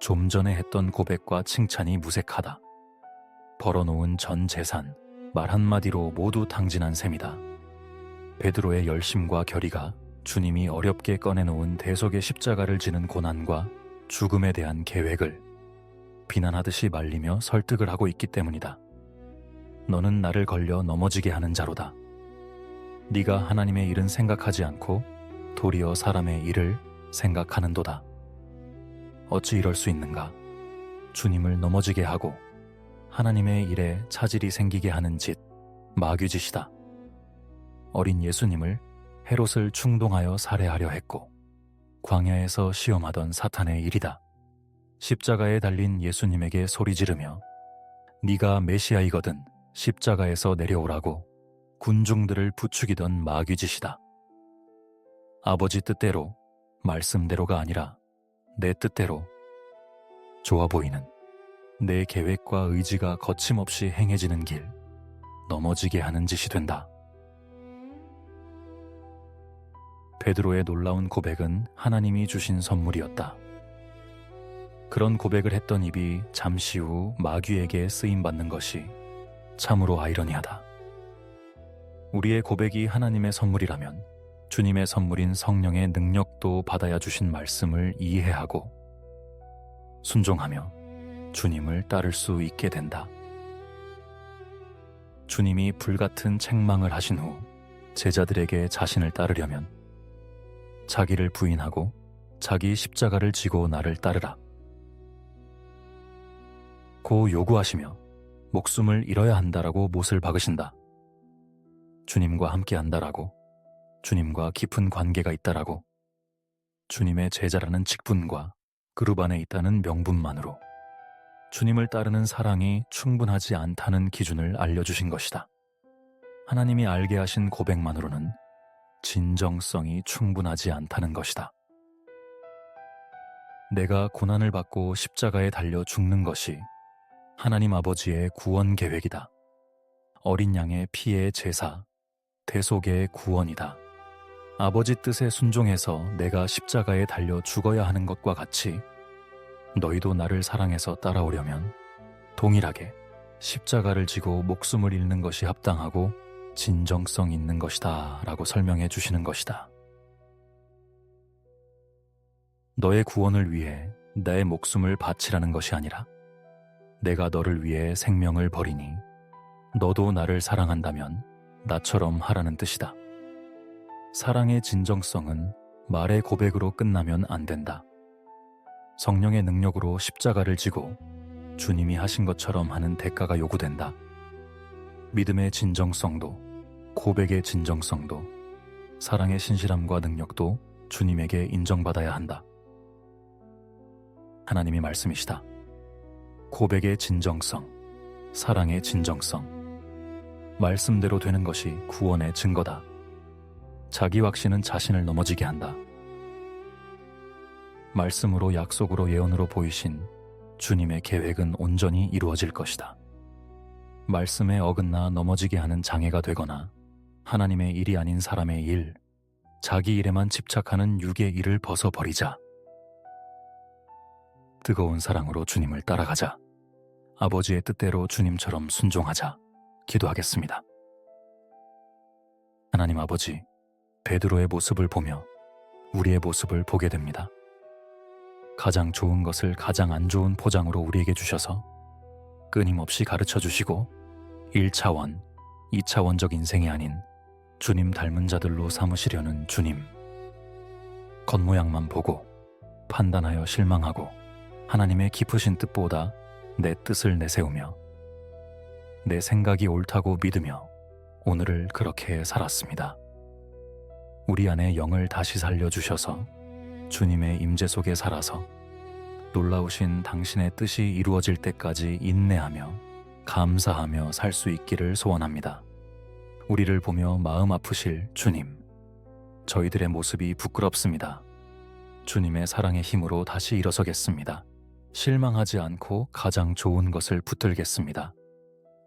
좀 전에 했던 고백과 칭찬이 무색하다. 벌어놓은 전 재산, 말 한마디로 모두 탕진한 셈이다. 베드로의 열심과 결의가 주님이 어렵게 꺼내놓은 대속의 십자가를 지는 고난과 죽음에 대한 계획을 비난하듯이 말리며 설득을 하고 있기 때문이다. 너는 나를 걸려 넘어지게 하는 자로다. 네가 하나님의 일은 생각하지 않고 도리어 사람의 일을 생각하는도다. 어찌 이럴 수 있는가? 주님을 넘어지게 하고 하나님의 일에 차질이 생기게 하는 짓, 마귀짓이다. 어린 예수님을 헤롯을 충동하여 살해하려 했고 광야에서 시험하던 사탄의 일이다. 십자가에 달린 예수님에게 소리 지르며 네가 메시아이거든 십자가에서 내려오라고 군중들을 부추기던 마귀짓이다. 아버지 뜻대로, 말씀대로가 아니라 내 뜻대로 좋아 보이는 내 계획과 의지가 거침없이 행해지는 길, 넘어지게 하는 짓이 된다. 베드로의 놀라운 고백은 하나님이 주신 선물이었다. 그런 고백을 했던 입이 잠시 후 마귀에게 쓰임받는 것이 참으로 아이러니하다. 우리의 고백이 하나님의 선물이라면 주님의 선물인 성령의 능력도 받아야 주신 말씀을 이해하고 순종하며 주님을 따를 수 있게 된다. 주님이 불같은 책망을 하신 후 제자들에게 자신을 따르려면 자기를 부인하고 자기 십자가를 지고 나를 따르라 고 요구하시며 목숨을 잃어야 한다라고 못을 박으신다. 주님과 함께 한다라고, 주님과 깊은 관계가 있다라고, 주님의 제자라는 직분과 그룹 안에 있다는 명분만으로 주님을 따르는 사랑이 충분하지 않다는 기준을 알려주신 것이다. 하나님이 알게 하신 고백만으로는 진정성이 충분하지 않다는 것이다. 내가 고난을 받고 십자가에 달려 죽는 것이 하나님 아버지의 구원 계획이다. 어린 양의 피의 제사, 대속의 구원이다. 아버지 뜻에 순종해서 내가 십자가에 달려 죽어야 하는 것과 같이 너희도 나를 사랑해서 따라오려면 동일하게 십자가를 지고 목숨을 잃는 것이 합당하고 진정성 있는 것이다 라고 설명해 주시는 것이다. 너의 구원을 위해 나의 목숨을 바치라는 것이 아니라 내가 너를 위해 생명을 버리니 너도 나를 사랑한다면 나처럼 하라는 뜻이다. 사랑의 진정성은 말의 고백으로 끝나면 안 된다. 성령의 능력으로 십자가를 지고 주님이 하신 것처럼 하는 대가가 요구된다. 믿음의 진정성도 고백의 진정성도 사랑의 신실함과 능력도 주님에게 인정받아야 한다. 하나님이 말씀이시다. 고백의 진정성, 사랑의 진정성, 말씀대로 되는 것이 구원의 증거다. 자기 확신은 자신을 넘어지게 한다. 말씀으로 약속으로 예언으로 보이신 주님의 계획은 온전히 이루어질 것이다. 말씀에 어긋나 넘어지게 하는 장애가 되거나 하나님의 일이 아닌 사람의 일, 자기 일에만 집착하는 육의 일을 벗어버리자. 뜨거운 사랑으로 주님을 따라가자. 아버지의 뜻대로 주님처럼 순종하자. 기도하겠습니다. 하나님 아버지, 베드로의 모습을 보며 우리의 모습을 보게 됩니다. 가장 좋은 것을 가장 안 좋은 포장으로 우리에게 주셔서 끊임없이 가르쳐 주시고 1차원, 2차원적 인생이 아닌 주님 닮은 자들로 삼으시려는 주님. 겉모양만 보고 판단하여 실망하고 하나님의 깊으신 뜻보다 내 뜻을 내세우며 내 생각이 옳다고 믿으며 오늘을 그렇게 살았습니다. 우리 안에 영을 다시 살려주셔서 주님의 임재 속에 살아서 놀라우신 당신의 뜻이 이루어질 때까지 인내하며 감사하며 살 수 있기를 소원합니다. 우리를 보며 마음 아프실 주님, 저희들의 모습이 부끄럽습니다. 주님의 사랑의 힘으로 다시 일어서겠습니다. 실망하지 않고 가장 좋은 것을 붙들겠습니다.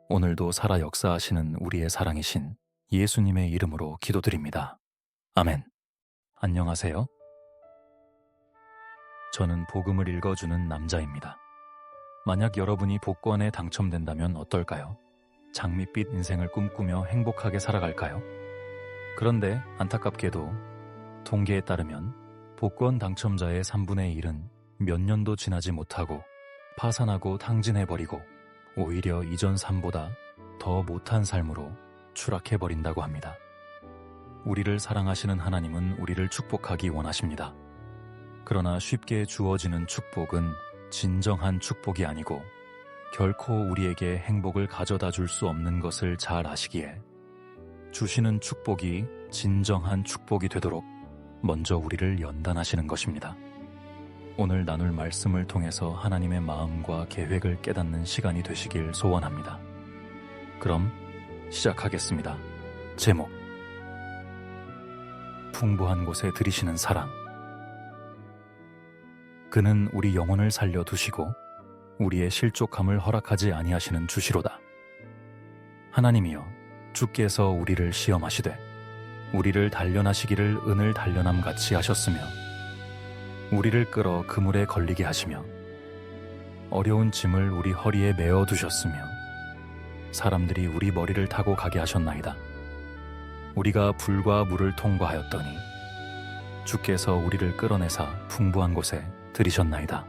오늘도 살아 역사하시는 우리의 사랑이신 예수님의 이름으로 기도드립니다. 아멘. 안녕하세요. 저는 복음을 읽어주는 남자입니다. 만약 여러분이 복권에 당첨된다면 어떨까요? 장밋빛 인생을 꿈꾸며 행복하게 살아갈까요? 그런데 안타깝게도 통계에 따르면 복권 당첨자의 3분의 1은 몇 년도 지나지 못하고 파산하고 탕진해버리고 오히려 이전 삶보다 더 못한 삶으로 추락해버린다고 합니다. 우리를 사랑하시는 하나님은 우리를 축복하기 원하십니다. 그러나 쉽게 주어지는 축복은 진정한 축복이 아니고 결코 우리에게 행복을 가져다 줄 수 없는 것을 잘 아시기에 주시는 축복이 진정한 축복이 되도록 먼저 우리를 연단하시는 것입니다. 오늘 나눌 말씀을 통해서 하나님의 마음과 계획을 깨닫는 시간이 되시길 소원합니다. 그럼 시작하겠습니다. 제목: 풍부한 곳에 들이시는 사랑. 그는 우리 영혼을 살려두시고 우리의 실족함을 허락하지 아니하시는 주시로다. 하나님이여, 주께서 우리를 시험하시되 우리를 단련하시기를 은을 단련함같이 하셨으며 우리를 끌어 그물에 걸리게 하시며 어려운 짐을 우리 허리에 메어 두셨으며 사람들이 우리 머리를 타고 가게 하셨나이다. 우리가 불과 물을 통과하였더니 주께서 우리를 끌어내사 풍부한 곳에 들이셨나이다.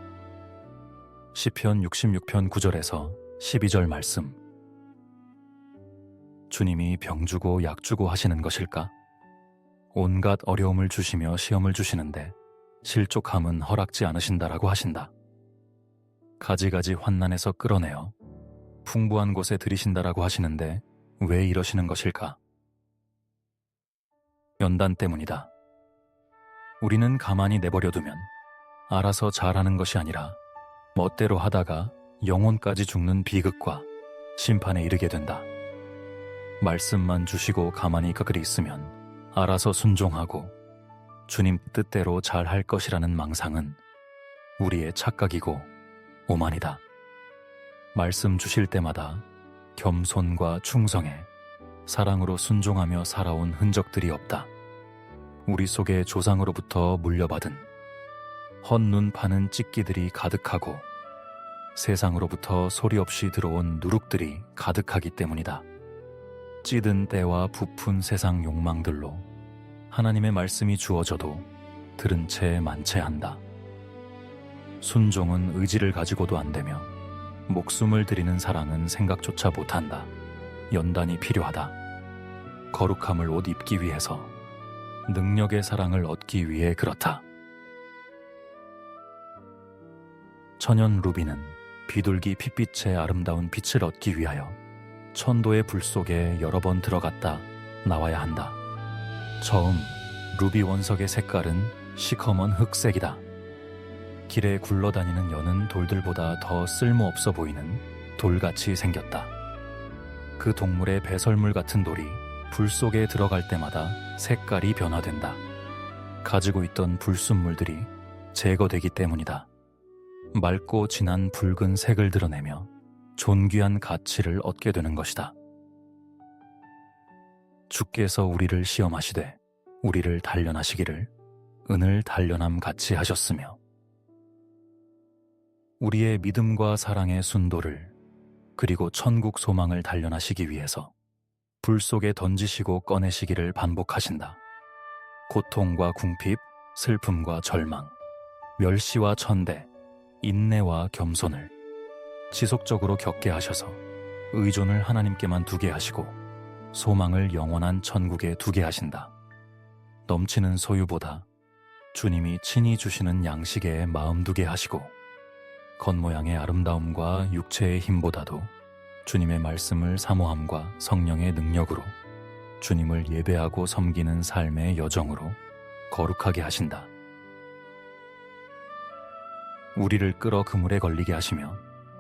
시편 66편 9절에서 12절 말씀. 주님이 병 주고 약 주고 하시는 것일까? 온갖 어려움을 주시며 시험을 주시는데 실족함은 허락지 않으신다라고 하신다. 가지가지 환난에서 끌어내어 풍부한 곳에 들이신다라고 하시는데 왜 이러시는 것일까? 연단 때문이다. 우리는 가만히 내버려두면 알아서 잘하는 것이 아니라 멋대로 하다가 영혼까지 죽는 비극과 심판에 이르게 된다. 말씀만 주시고 가만히 그리 있으면 알아서 순종하고 주님 뜻대로 잘 할 것이라는 망상은 우리의 착각이고 오만이다. 말씀 주실 때마다 겸손과 충성에 사랑으로 순종하며 살아온 흔적들이 없다. 우리 속에 조상으로부터 물려받은 헛눈 파는 찢기들이 가득하고 세상으로부터 소리 없이 들어온 누룩들이 가득하기 때문이다. 찌든 때와 부푼 세상 욕망들로 하나님의 말씀이 주어져도 들은 채 만체한다. 순종은 의지를 가지고도 안 되며 목숨을 드리는 사랑은 생각조차 못한다. 연단이 필요하다. 거룩함을 옷 입기 위해서, 능력의 사랑을 얻기 위해 그렇다. 천연 루비는 비둘기 핏빛의 아름다운 빛을 얻기 위하여 천도의 불 속에 여러 번 들어갔다 나와야 한다. 처음 루비 원석의 색깔은 시커먼 흑색이다. 길에 굴러다니는 여는 돌들보다 더 쓸모없어 보이는 돌같이 생겼다. 그 동물의 배설물 같은 돌이 불 속에 들어갈 때마다 색깔이 변화된다. 가지고 있던 불순물들이 제거되기 때문이다. 맑고 진한 붉은 색을 드러내며 존귀한 가치를 얻게 되는 것이다. 주께서 우리를 시험하시되 우리를 단련하시기를 은을 단련함 같이 하셨으며 우리의 믿음과 사랑의 순도를 그리고 천국 소망을 단련하시기 위해서 불 속에 던지시고 꺼내시기를 반복하신다. 고통과 궁핍, 슬픔과 절망, 멸시와 천대, 인내와 겸손을 지속적으로 겪게 하셔서 의존을 하나님께만 두게 하시고 소망을 영원한 천국에 두게 하신다. 넘치는 소유보다 주님이 친히 주시는 양식에 마음 두게 하시고 겉모양의 아름다움과 육체의 힘보다도 주님의 말씀을 사모함과 성령의 능력으로 주님을 예배하고 섬기는 삶의 여정으로 거룩하게 하신다. 우리를 끌어 그물에 걸리게 하시며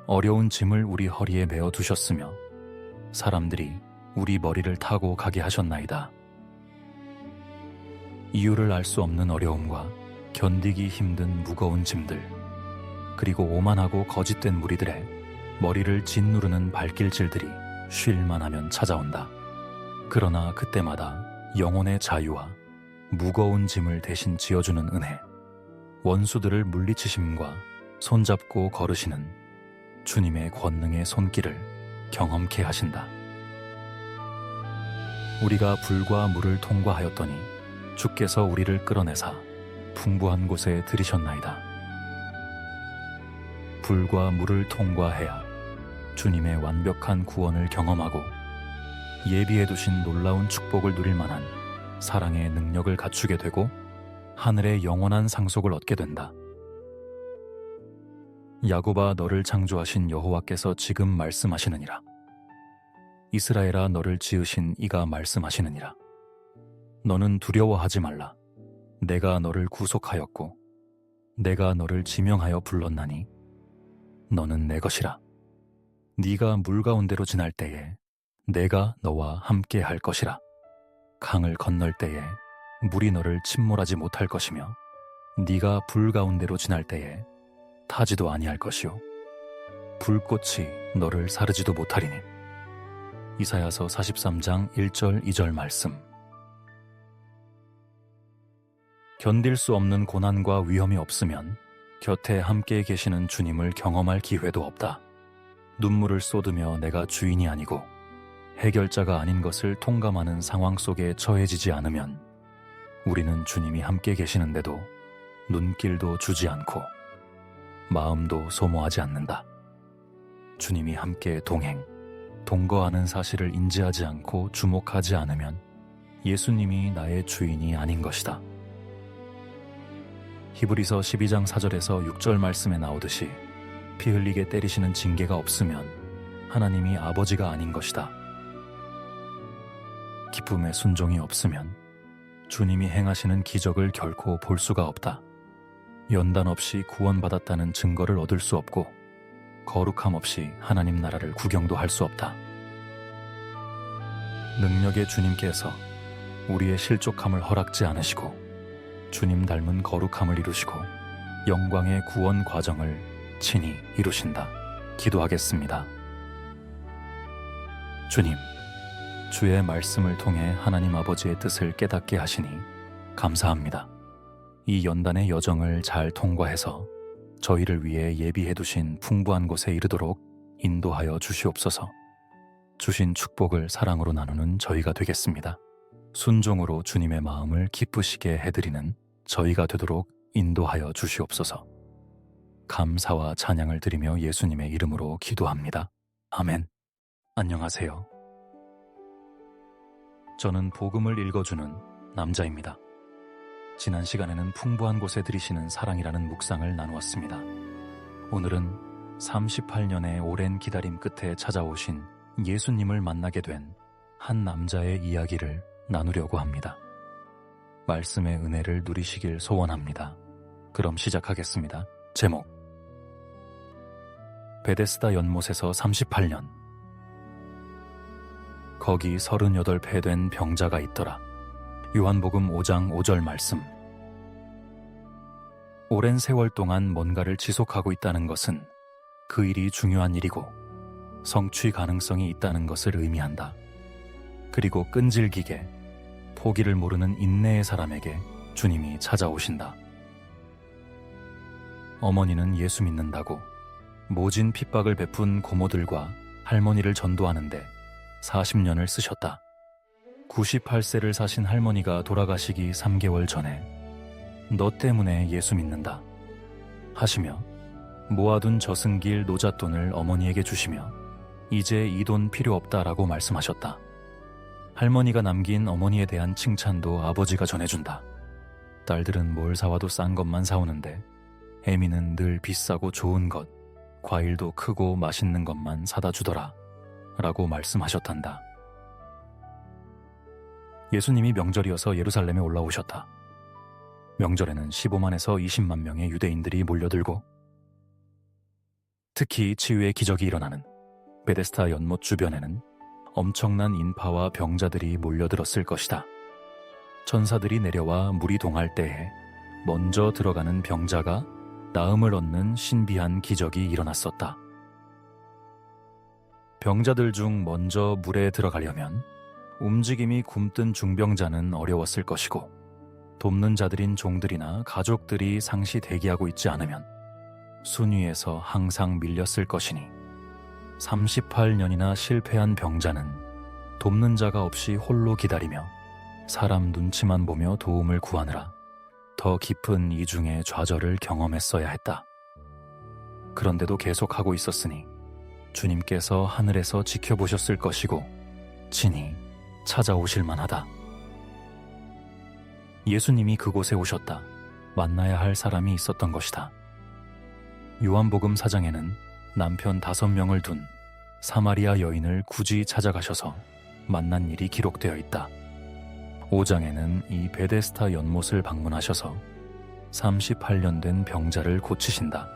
어려운 짐을 우리 허리에 메어 두셨으며 사람들이 우리 머리를 타고 가게 하셨나이다. 이유를 알 수 없는 어려움과 견디기 힘든 무거운 짐들, 그리고 오만하고 거짓된 무리들의 머리를 짓누르는 발길질들이 쉴만 하면 찾아온다. 그러나 그때마다 영혼의 자유와 무거운 짐을 대신 지어주는 은혜, 원수들을 물리치심과 손잡고 걸으시는 주님의 권능의 손길을 경험케 하신다. 우리가 불과 물을 통과하였더니 주께서 우리를 끌어내사 풍부한 곳에 들이셨나이다. 불과 물을 통과해야 주님의 완벽한 구원을 경험하고 예비해 두신 놀라운 축복을 누릴 만한 사랑의 능력을 갖추게 되고 하늘의 영원한 상속을 얻게 된다. 야곱아, 너를 창조하신 여호와께서 지금 말씀하시느니라. 이스라엘아, 너를 지으신 이가 말씀하시느니라. 너는 두려워하지 말라. 내가 너를 구속하였고 내가 너를 지명하여 불렀나니 너는 내 것이라. 네가 물 가운데로 지날 때에 내가 너와 함께 할 것이라. 강을 건널 때에 물이 너를 침몰하지 못할 것이며 네가 불 가운데로 지날 때에 타지도 아니할 것이요 불꽃이 너를 사르지도 못하리니. 이사야서 43장 1절 2절 말씀. 견딜 수 없는 고난과 위험이 없으면 곁에 함께 계시는 주님을 경험할 기회도 없다. 눈물을 쏟으며 내가 주인이 아니고 해결자가 아닌 것을 통감하는 상황 속에 처해지지 않으면 우리는 주님이 함께 계시는데도 눈길도 주지 않고 마음도 소모하지 않는다. 주님이 함께 동거하는 사실을 인지하지 않고 주목하지 않으면 예수님이 나의 주인이 아닌 것이다. 히브리서 12장 4절에서 6절 말씀에 나오듯이 피 흘리게 때리시는 징계가 없으면 하나님이 아버지가 아닌 것이다. 기쁨의 순종이 없으면 주님이 행하시는 기적을 결코 볼 수가 없다. 연단 없이 구원받았다는 증거를 얻을 수 없고 거룩함 없이 하나님 나라를 구경도 할 수 없다. 능력의 주님께서 우리의 실족함을 허락지 않으시고 주님 닮은 거룩함을 이루시고 영광의 구원 과정을 친히 이루신다. 기도하겠습니다. 주님, 주의 말씀을 통해 하나님 아버지의 뜻을 깨닫게 하시니 감사합니다. 이 연단의 여정을 잘 통과해서 저희를 위해 예비해 두신 풍부한 곳에 이르도록 인도하여 주시옵소서. 주신 축복을 사랑으로 나누는 저희가 되겠습니다. 순종으로 주님의 마음을 기쁘시게 해드리는 저희가 되도록 인도하여 주시옵소서. 감사와 찬양을 드리며 예수님의 이름으로 기도합니다. 아멘. 안녕하세요. 저는 복음을 읽어주는 남자입니다. 지난 시간에는 풍부한 곳에 들이시는 사랑이라는 묵상을 나누었습니다. 오늘은 38년의 오랜 기다림 끝에 찾아오신 예수님을 만나게 된 한 남자의 이야기를 나누려고 합니다. 말씀의 은혜를 누리시길 소원합니다. 그럼 시작하겠습니다. 제목: 베데스다 연못에서 38년. 거기 38배 된 병자가 있더라. 요한복음 5장 5절 말씀. 오랜 세월 동안 뭔가를 지속하고 있다는 것은 그 일이 중요한 일이고 성취 가능성이 있다는 것을 의미한다. 그리고 끈질기게 포기를 모르는 인내의 사람에게 주님이 찾아오신다. 어머니는 예수 믿는다고 모진 핍박을 베푼 고모들과 할머니를 전도하는데 40년을 쓰셨다. 98세를 사신 할머니가 돌아가시기 3개월 전에 너 때문에 예수 믿는다 하시며 모아둔 저승길 노잣돈을 어머니에게 주시며 이제 이 돈 필요 없다라고 말씀하셨다. 할머니가 남긴 어머니에 대한 칭찬도 아버지가 전해준다. 딸들은 뭘 사와도 싼 것만 사오는데 애미는 늘 비싸고 좋은 것, 과일도 크고 맛있는 것만 사다 주더라. 라고 말씀하셨단다. 예수님이 명절이어서 예루살렘에 올라오셨다. 명절에는 15만에서 20만 명의 유대인들이 몰려들고 특히 치유의 기적이 일어나는 베데스다 연못 주변에는 엄청난 인파와 병자들이 몰려들었을 것이다. 천사들이 내려와 물이 동할 때에 먼저 들어가는 병자가 나음을 얻는 신비한 기적이 일어났었다. 병자들 중 먼저 물에 들어가려면 움직임이 굼뜬 중병자는 어려웠을 것이고 돕는 자들인 종들이나 가족들이 상시 대기하고 있지 않으면 순위에서 항상 밀렸을 것이니 38년이나 실패한 병자는 돕는 자가 없이 홀로 기다리며 사람 눈치만 보며 도움을 구하느라 더 깊은 이중의 좌절을 경험했어야 했다. 그런데도 계속하고 있었으니 주님께서 하늘에서 지켜보셨을 것이고 친히 찾아오실 만하다. 예수님이 그곳에 오셨다. 만나야 할 사람이 있었던 것이다. 요한복음 4장에는 남편 5명을 둔 사마리아 여인을 굳이 찾아가셔서 만난 일이 기록되어 있다. 5장에는 이 베데스다 연못을 방문하셔서 38년 된 병자를 고치신다.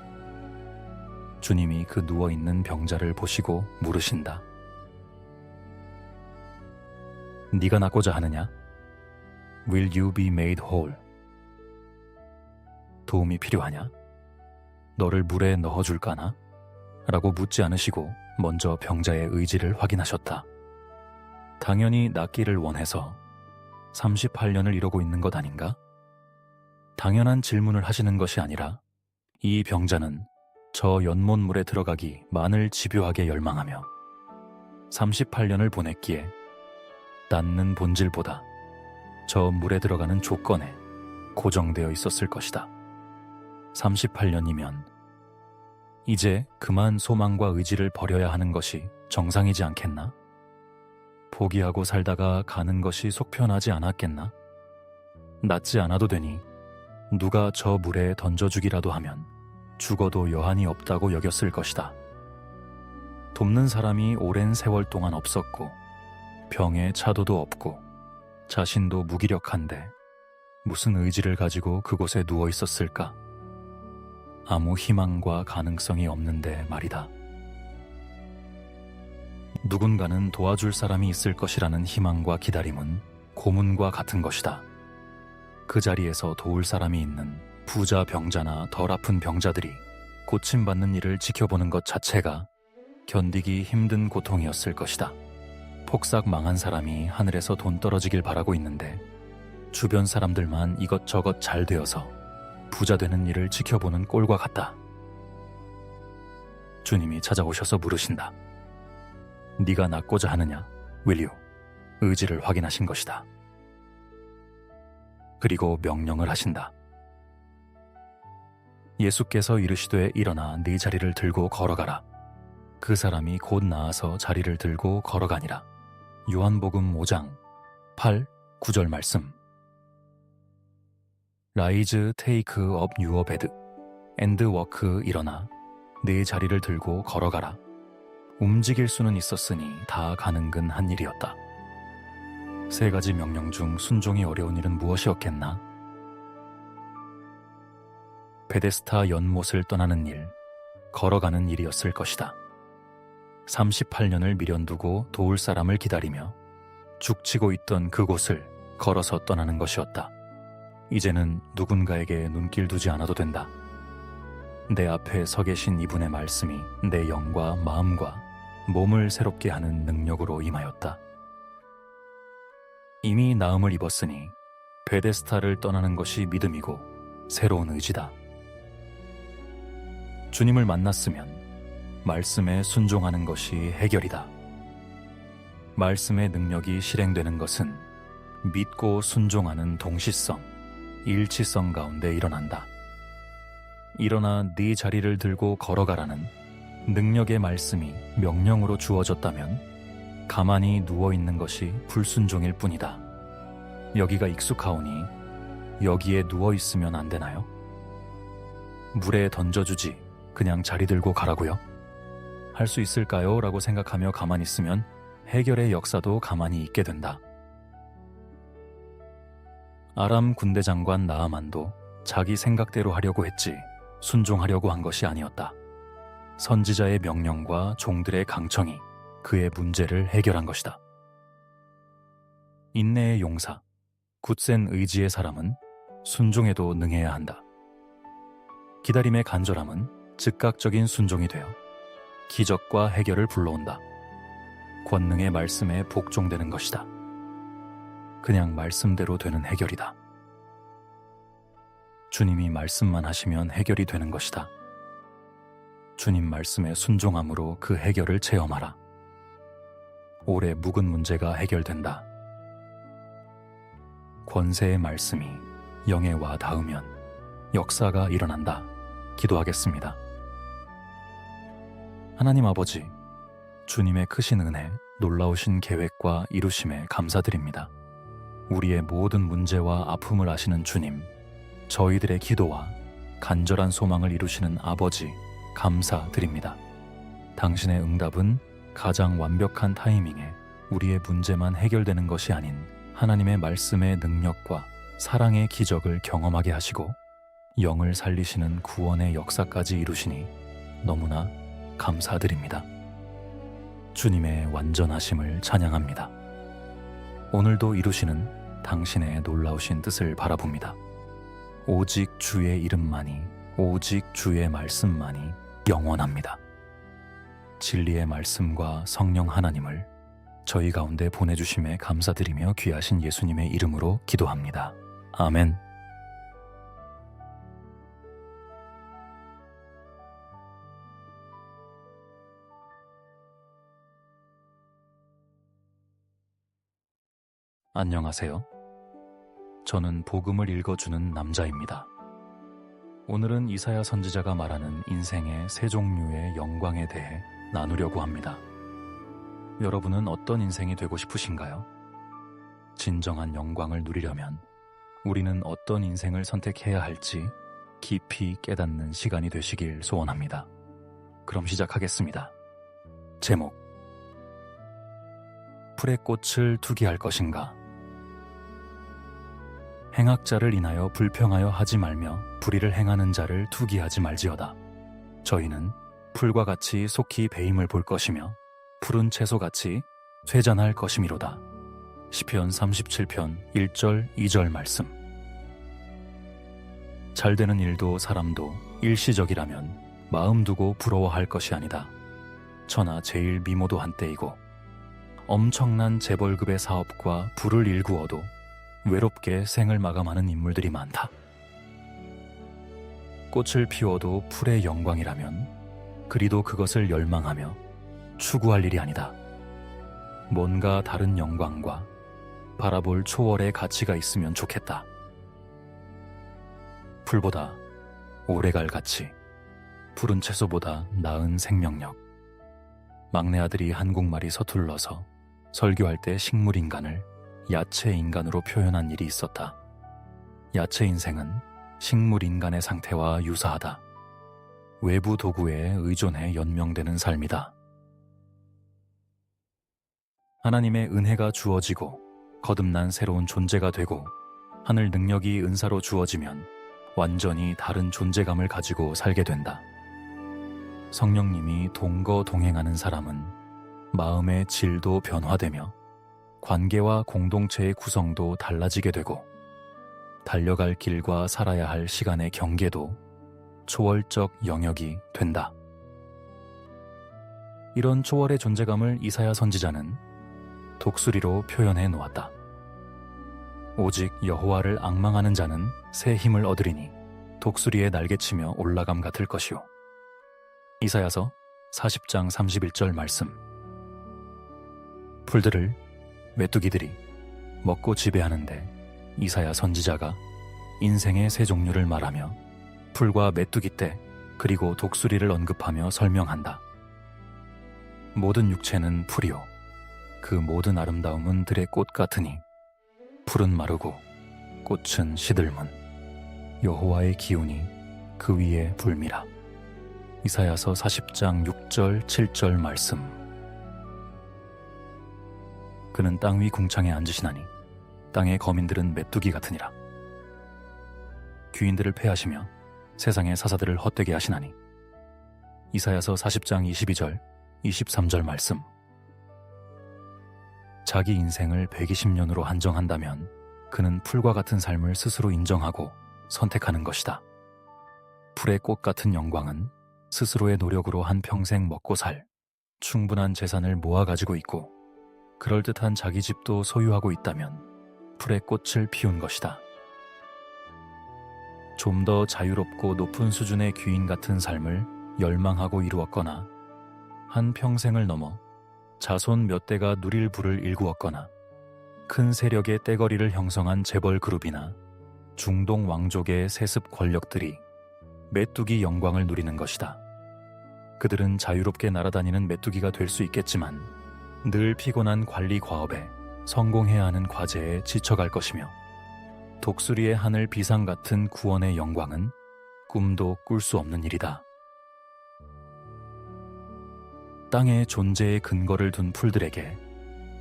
주님이 그 누워있는 병자를 보시고 물으신다. 네가 낫고자 하느냐? Will you be made whole? 도움이 필요하냐? 너를 물에 넣어줄까나? 라고 묻지 않으시고 먼저 병자의 의지를 확인하셨다. 당연히 낫기를 원해서 38년을 이러고 있는 것 아닌가? 당연한 질문을 하시는 것이 아니라 이 병자는 저 연못물에 들어가기 만을 집요하게 열망하며 38년을 보냈기에 낫는 본질보다 저 물에 들어가는 조건에 고정되어 있었을 것이다. 38년이면 이제 그만 소망과 의지를 버려야 하는 것이 정상이지 않겠나? 포기하고 살다가 가는 것이 속편하지 않았겠나? 낫지 않아도 되니 누가 저 물에 던져주기라도 하면 죽어도 여한이 없다고 여겼을 것이다. 돕는 사람이 오랜 세월 동안 없었고 병에 차도도 없고 자신도 무기력한데 무슨 의지를 가지고 그곳에 누워 있었을까? 아무 희망과 가능성이 없는데 말이다. 누군가는 도와줄 사람이 있을 것이라는 희망과 기다림은 고문과 같은 것이다. 그 자리에서 도울 사람이 있는 부자 병자나 덜 아픈 병자들이 고침받는 일을 지켜보는 것 자체가 견디기 힘든 고통이었을 것이다. 폭삭 망한 사람이 하늘에서 돈 떨어지길 바라고 있는데 주변 사람들만 이것저것 잘 되어서 부자 되는 일을 지켜보는 꼴과 같다. 주님이 찾아오셔서 물으신다. 네가 낫고자 하느냐? Will you? 의지를 확인하신 것이다. 그리고 명령을 하신다. 예수께서 이르시되 일어나 네 자리를 들고 걸어가라. 그 사람이 곧 나아서 자리를 들고 걸어가니라. 요한복음 5장 8, 9절 말씀. Rise, take up your bed and walk. 일어나 네 자리를 들고 걸어가라. 움직일 수는 있었으니 다 가능근 한 일이었다. 세 가지 명령 중 순종이 어려운 일은 무엇이었겠나? 베데스다 연못을 떠나는 일, 걸어가는 일이었을 것이다. 38년을 미련두고 도울 사람을 기다리며 죽치고 있던 그곳을 걸어서 떠나는 것이었다. 이제는 누군가에게 눈길 두지 않아도 된다. 내 앞에 서 계신 이분의 말씀이 내 영과 마음과 몸을 새롭게 하는 능력으로 임하였다. 이미 나음을 입었으니 베데스다를 떠나는 것이 믿음이고 새로운 의지다. 주님을 만났으면 말씀에 순종하는 것이 해결이다. 말씀의 능력이 실행되는 것은 믿고 순종하는 동시성, 일치성 가운데 일어난다. 일어나 네 자리를 들고 걸어가라는 능력의 말씀이 명령으로 주어졌다면 가만히 누워있는 것이 불순종일 뿐이다. 여기가 익숙하오니 여기에 누워있으면 안 되나요? 물에 던져주지 그냥 자리 들고 가라고요? 할 수 있을까요? 라고 생각하며 가만히 있으면 해결의 역사도 가만히 있게 된다. 아람 군대 장관 나아만도 자기 생각대로 하려고 했지 순종하려고 한 것이 아니었다. 선지자의 명령과 종들의 강청이 그의 문제를 해결한 것이다. 인내의 용사, 굳센 의지의 사람은 순종에도 능해야 한다. 기다림의 간절함은 즉각적인 순종이 되어 기적과 해결을 불러온다. 권능의 말씀에 복종되는 것이다. 그냥 말씀대로 되는 해결이다. 주님이 말씀만 하시면 해결이 되는 것이다. 주님 말씀에 순종함으로 그 해결을 체험하라. 오래 묵은 문제가 해결된다. 권세의 말씀이 영에 와 닿으면 역사가 일어난다. 기도하겠습니다. 하나님 아버지, 주님의 크신 은혜, 놀라우신 계획과 이루심에 감사드립니다. 우리의 모든 문제와 아픔을 아시는 주님, 저희들의 기도와 간절한 소망을 이루시는 아버지, 감사드립니다. 당신의 응답은 가장 완벽한 타이밍에 우리의 문제만 해결되는 것이 아닌 하나님의 말씀의 능력과 사랑의 기적을 경험하게 하시고 영을 살리시는 구원의 역사까지 이루시니 너무나 감사드립니다. 주님의 완전하심을 찬양합니다. 오늘도 이루시는 당신의 놀라우신 뜻을 바라봅니다. 오직 주의 이름만이, 오직 주의 말씀만이 영원합니다. 진리의 말씀과 성령 하나님을 저희 가운데 보내주심에 감사드리며 귀하신 예수님의 이름으로 기도합니다. 아멘. 안녕하세요. 저는 복음을 읽어주는 남자입니다. 오늘은 이사야 선지자가 말하는 인생의 세 종류의 영광에 대해 나누려고 합니다. 여러분은 어떤 인생이 되고 싶으신가요? 진정한 영광을 누리려면 우리는 어떤 인생을 선택해야 할지 깊이 깨닫는 시간이 되시길 소원합니다. 그럼 시작하겠습니다. 제목: 풀의 꽃을 투기할 것인가? 행악자를 인하여 불평하여 하지 말며 불의를 행하는 자를 투기하지 말지어다. 저희는 풀과 같이 속히 배임을 볼 것이며 푸른 채소같이 쇠잔할 것이미로다. 시편 37편 1절 2절 말씀. 잘되는 일도 사람도 일시적이라면 마음 두고 부러워할 것이 아니다. 천하 제일 미모도 한때이고 엄청난 재벌급의 사업과 부를 일구어도 외롭게 생을 마감하는 인물들이 많다. 꽃을 피워도 풀의 영광이라면 그리도 그것을 열망하며 추구할 일이 아니다. 뭔가 다른 영광과 바라볼 초월의 가치가 있으면 좋겠다. 풀보다 오래갈 가치, 푸른 채소보다 나은 생명력. 막내 아들이 한국말이 서툴러서 설교할 때 식물인간을 야채인간으로 표현한 일이 있었다. 야채 인생은 식물인간의 상태와 유사하다. 외부 도구에 의존해 연명되는 삶이다. 하나님의 은혜가 주어지고 거듭난 새로운 존재가 되고 하늘 능력이 은사로 주어지면 완전히 다른 존재감을 가지고 살게 된다. 성령님이 동행하는 사람은 마음의 질도 변화되며 관계와 공동체의 구성도 달라지게 되고 달려갈 길과 살아야 할 시간의 경계도 초월적 영역이 된다. 이런 초월의 존재감을 이사야 선지자는 독수리로 표현해 놓았다. 오직 여호와를 앙망하는 자는 새 힘을 얻으리니 독수리의 날개치며 올라감 같을 것이요. 이사야서 40장 31절 말씀. 풀들을 메뚜기들이 먹고 지배하는데 이사야 선지자가 인생의 세 종류를 말하며 풀과 메뚜기 떼 그리고 독수리를 언급하며 설명한다. 모든 육체는 풀이요 그 모든 아름다움은 들의 꽃 같으니 풀은 마르고 꽃은 시들문 여호와의 기운이 그 위에 불미라. 이사야서 40장 6절 7절 말씀. 그는 땅 위 궁창에 앉으시나니 땅의 거민들은 메뚜기 같으니라. 귀인들을 패하시며 세상의 사사들을 헛되게 하시나니. 이사야서 40장 22절 23절 말씀. 자기 인생을 120년으로 한정한다면 그는 풀과 같은 삶을 스스로 인정하고 선택하는 것이다. 풀의 꽃 같은 영광은 스스로의 노력으로 한평생 먹고 살 충분한 재산을 모아 가지고 있고 그럴듯한 자기 집도 소유하고 있다면 풀의 꽃을 피운 것이다. 좀 더 자유롭고 높은 수준의 귀인 같은 삶을 열망하고 이루었거나 한 평생을 넘어 자손 몇 대가 누릴 부를 일구었거나 큰 세력의 떼거리를 형성한 재벌 그룹이나 중동 왕족의 세습 권력들이 메뚜기 영광을 누리는 것이다. 그들은 자유롭게 날아다니는 메뚜기가 될 수 있겠지만 늘 피곤한 관리 과업에 성공해야 하는 과제에 지쳐갈 것이며 독수리의 하늘 비상 같은 구원의 영광은 꿈도 꿀 수 없는 일이다. 땅의 존재의 근거를 둔 풀들에게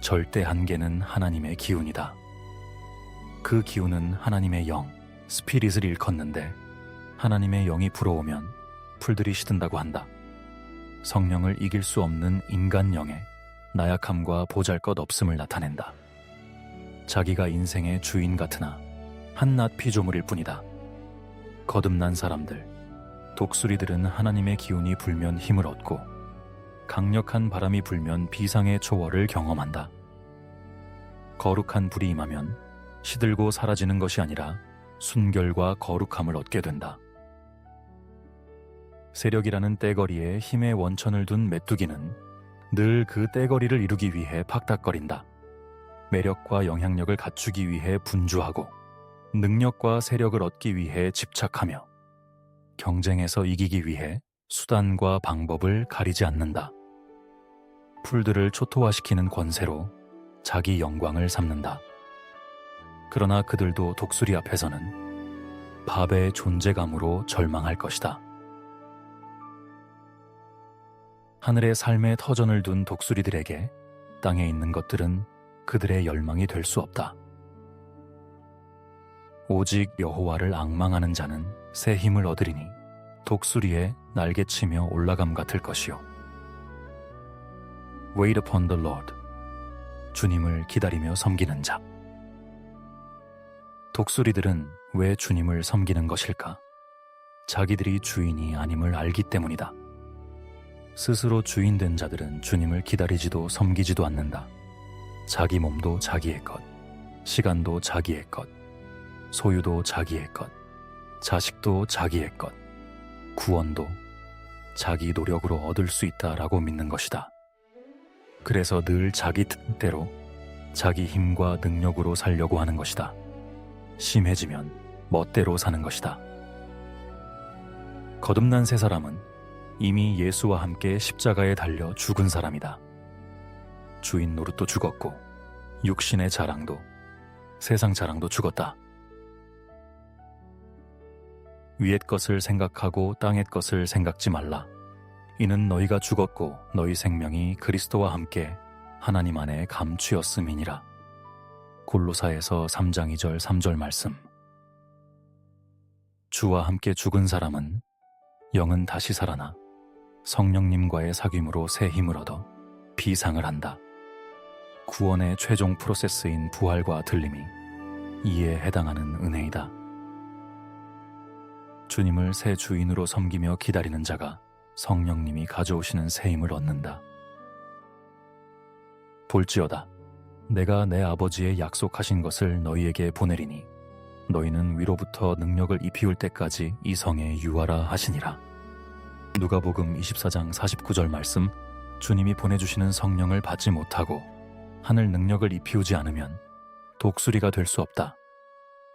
절대 한계는 하나님의 기운이다. 그 기운은 하나님의 영, 스피릿을 일컫는데 하나님의 영이 불어오면 풀들이 시든다고 한다. 성령을 이길 수 없는 인간 영의 나약함과 보잘것없음을 나타낸다. 자기가 인생의 주인 같으나 한낱 피조물일 뿐이다. 거듭난 사람들, 독수리들은 하나님의 기운이 불면 힘을 얻고 강력한 바람이 불면 비상의 초월을 경험한다. 거룩한 불이 임하면 시들고 사라지는 것이 아니라 순결과 거룩함을 얻게 된다. 세력이라는 떼거리에 힘의 원천을 둔 메뚜기는 늘 그 떼거리를 이루기 위해 팍닥거린다. 매력과 영향력을 갖추기 위해 분주하고 능력과 세력을 얻기 위해 집착하며 경쟁에서 이기기 위해 수단과 방법을 가리지 않는다. 풀들을 초토화시키는 권세로 자기 영광을 삼는다. 그러나 그들도 독수리 앞에서는 밥의 존재감으로 절망할 것이다. 하늘의 삶의 터전을 둔 독수리들에게 땅에 있는 것들은 그들의 열망이 될 수 없다. 오직 여호와를 앙망하는 자는 새 힘을 얻으리니 독수리의 날개치며 올라감 같을 것이요. Wait upon the Lord. 주님을 기다리며 섬기는 자. 독수리들은 왜 주님을 섬기는 것일까? 자기들이 주인이 아님을 알기 때문이다. 스스로 주인 된 자들은 주님을 기다리지도 섬기지도 않는다. 자기 몸도 자기의 것, 시간도 자기의 것, 소유도 자기의 것, 자식도 자기의 것, 구원도 자기 노력으로 얻을 수 있다라고 믿는 것이다. 그래서 늘 자기 뜻대로 자기 힘과 능력으로 살려고 하는 것이다. 심해지면 멋대로 사는 것이다. 거듭난 새 사람은 이미 예수와 함께 십자가에 달려 죽은 사람이다. 주인 노릇도 죽었고 육신의 자랑도 세상 자랑도 죽었다. 위의 것을 생각하고 땅의 것을 생각지 말라. 이는 너희가 죽었고 너희 생명이 그리스도와 함께 하나님 안에 감추었음이니라. 골로사에서 3장 2절 3절 말씀. 주와 함께 죽은 사람은 영은 다시 살아나 성령님과의 사귐으로 새 힘을 얻어 비상을 한다. 구원의 최종 프로세스인 부활과 들림이 이에 해당하는 은혜이다. 주님을 새 주인으로 섬기며 기다리는 자가 성령님이 가져오시는 새 힘을 얻는다. 볼지어다 내가 내 아버지의 약속하신 것을 너희에게 보내리니 너희는 위로부터 능력을 입히울 때까지 이 성에 유하라 하시니라. 누가복음 24장 49절 말씀. 주님이 보내주시는 성령을 받지 못하고 하늘 능력을 입히우지 않으면 독수리가 될 수 없다.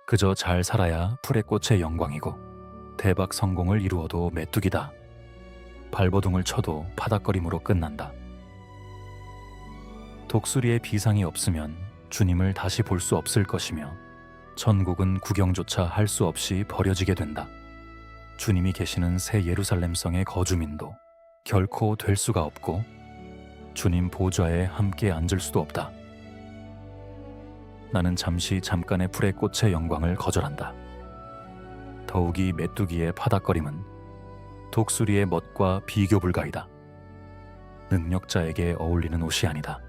그저 잘 살아야 풀의 꽃의 영광이고 대박 성공을 이루어도 메뚜기다. 발버둥을 쳐도 파닥거림으로 끝난다. 독수리의 비상이 없으면 주님을 다시 볼 수 없을 것이며 천국은 구경조차 할 수 없이 버려지게 된다. 주님이 계시는 새 예루살렘 성의 거주민도 결코 될 수가 없고 주님 보좌에 함께 앉을 수도 없다. 나는 잠시 잠깐의 풀의 꽃의 영광을 거절한다. 더욱이 메뚜기의 파닥거림은 독수리의 멋과 비교 불가이다. 능력자에게 어울리는 옷이 아니다.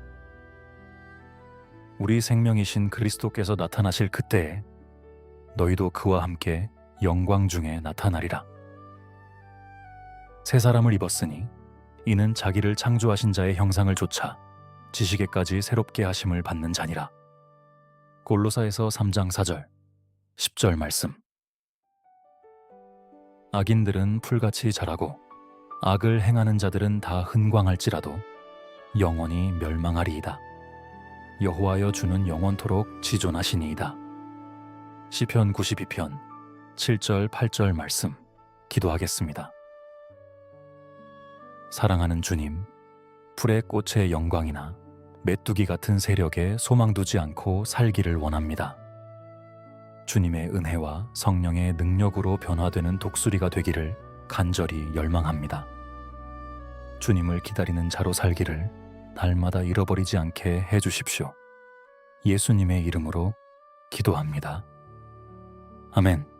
우리 생명이신 그리스도께서 나타나실 그때에 너희도 그와 함께 영광 중에 나타나리라. 새 사람을 입었으니 이는 자기를 창조하신 자의 형상을 좇아 지식에까지 새롭게 하심을 받는 자니라. 골로사에서 3장 4절, 10절 말씀. 악인들은 풀같이 자라고 악을 행하는 자들은 다 흥광할지라도 영원히 멸망하리이다. 여호와여 주는 영원토록 지존하시니이다. 시편 92편 7절 8절 말씀 기도하겠습니다. 사랑하는 주님, 풀의 꽃의 영광이나 메뚜기 같은 세력에 소망 두지 않고 살기를 원합니다. 주님의 은혜와 성령의 능력으로 변화되는 독수리가 되기를 간절히 열망합니다. 주님을 기다리는 자로 살기를 날마다 잃어버리지 않게 해주십시오. 예수님의 이름으로 기도합니다. 아멘.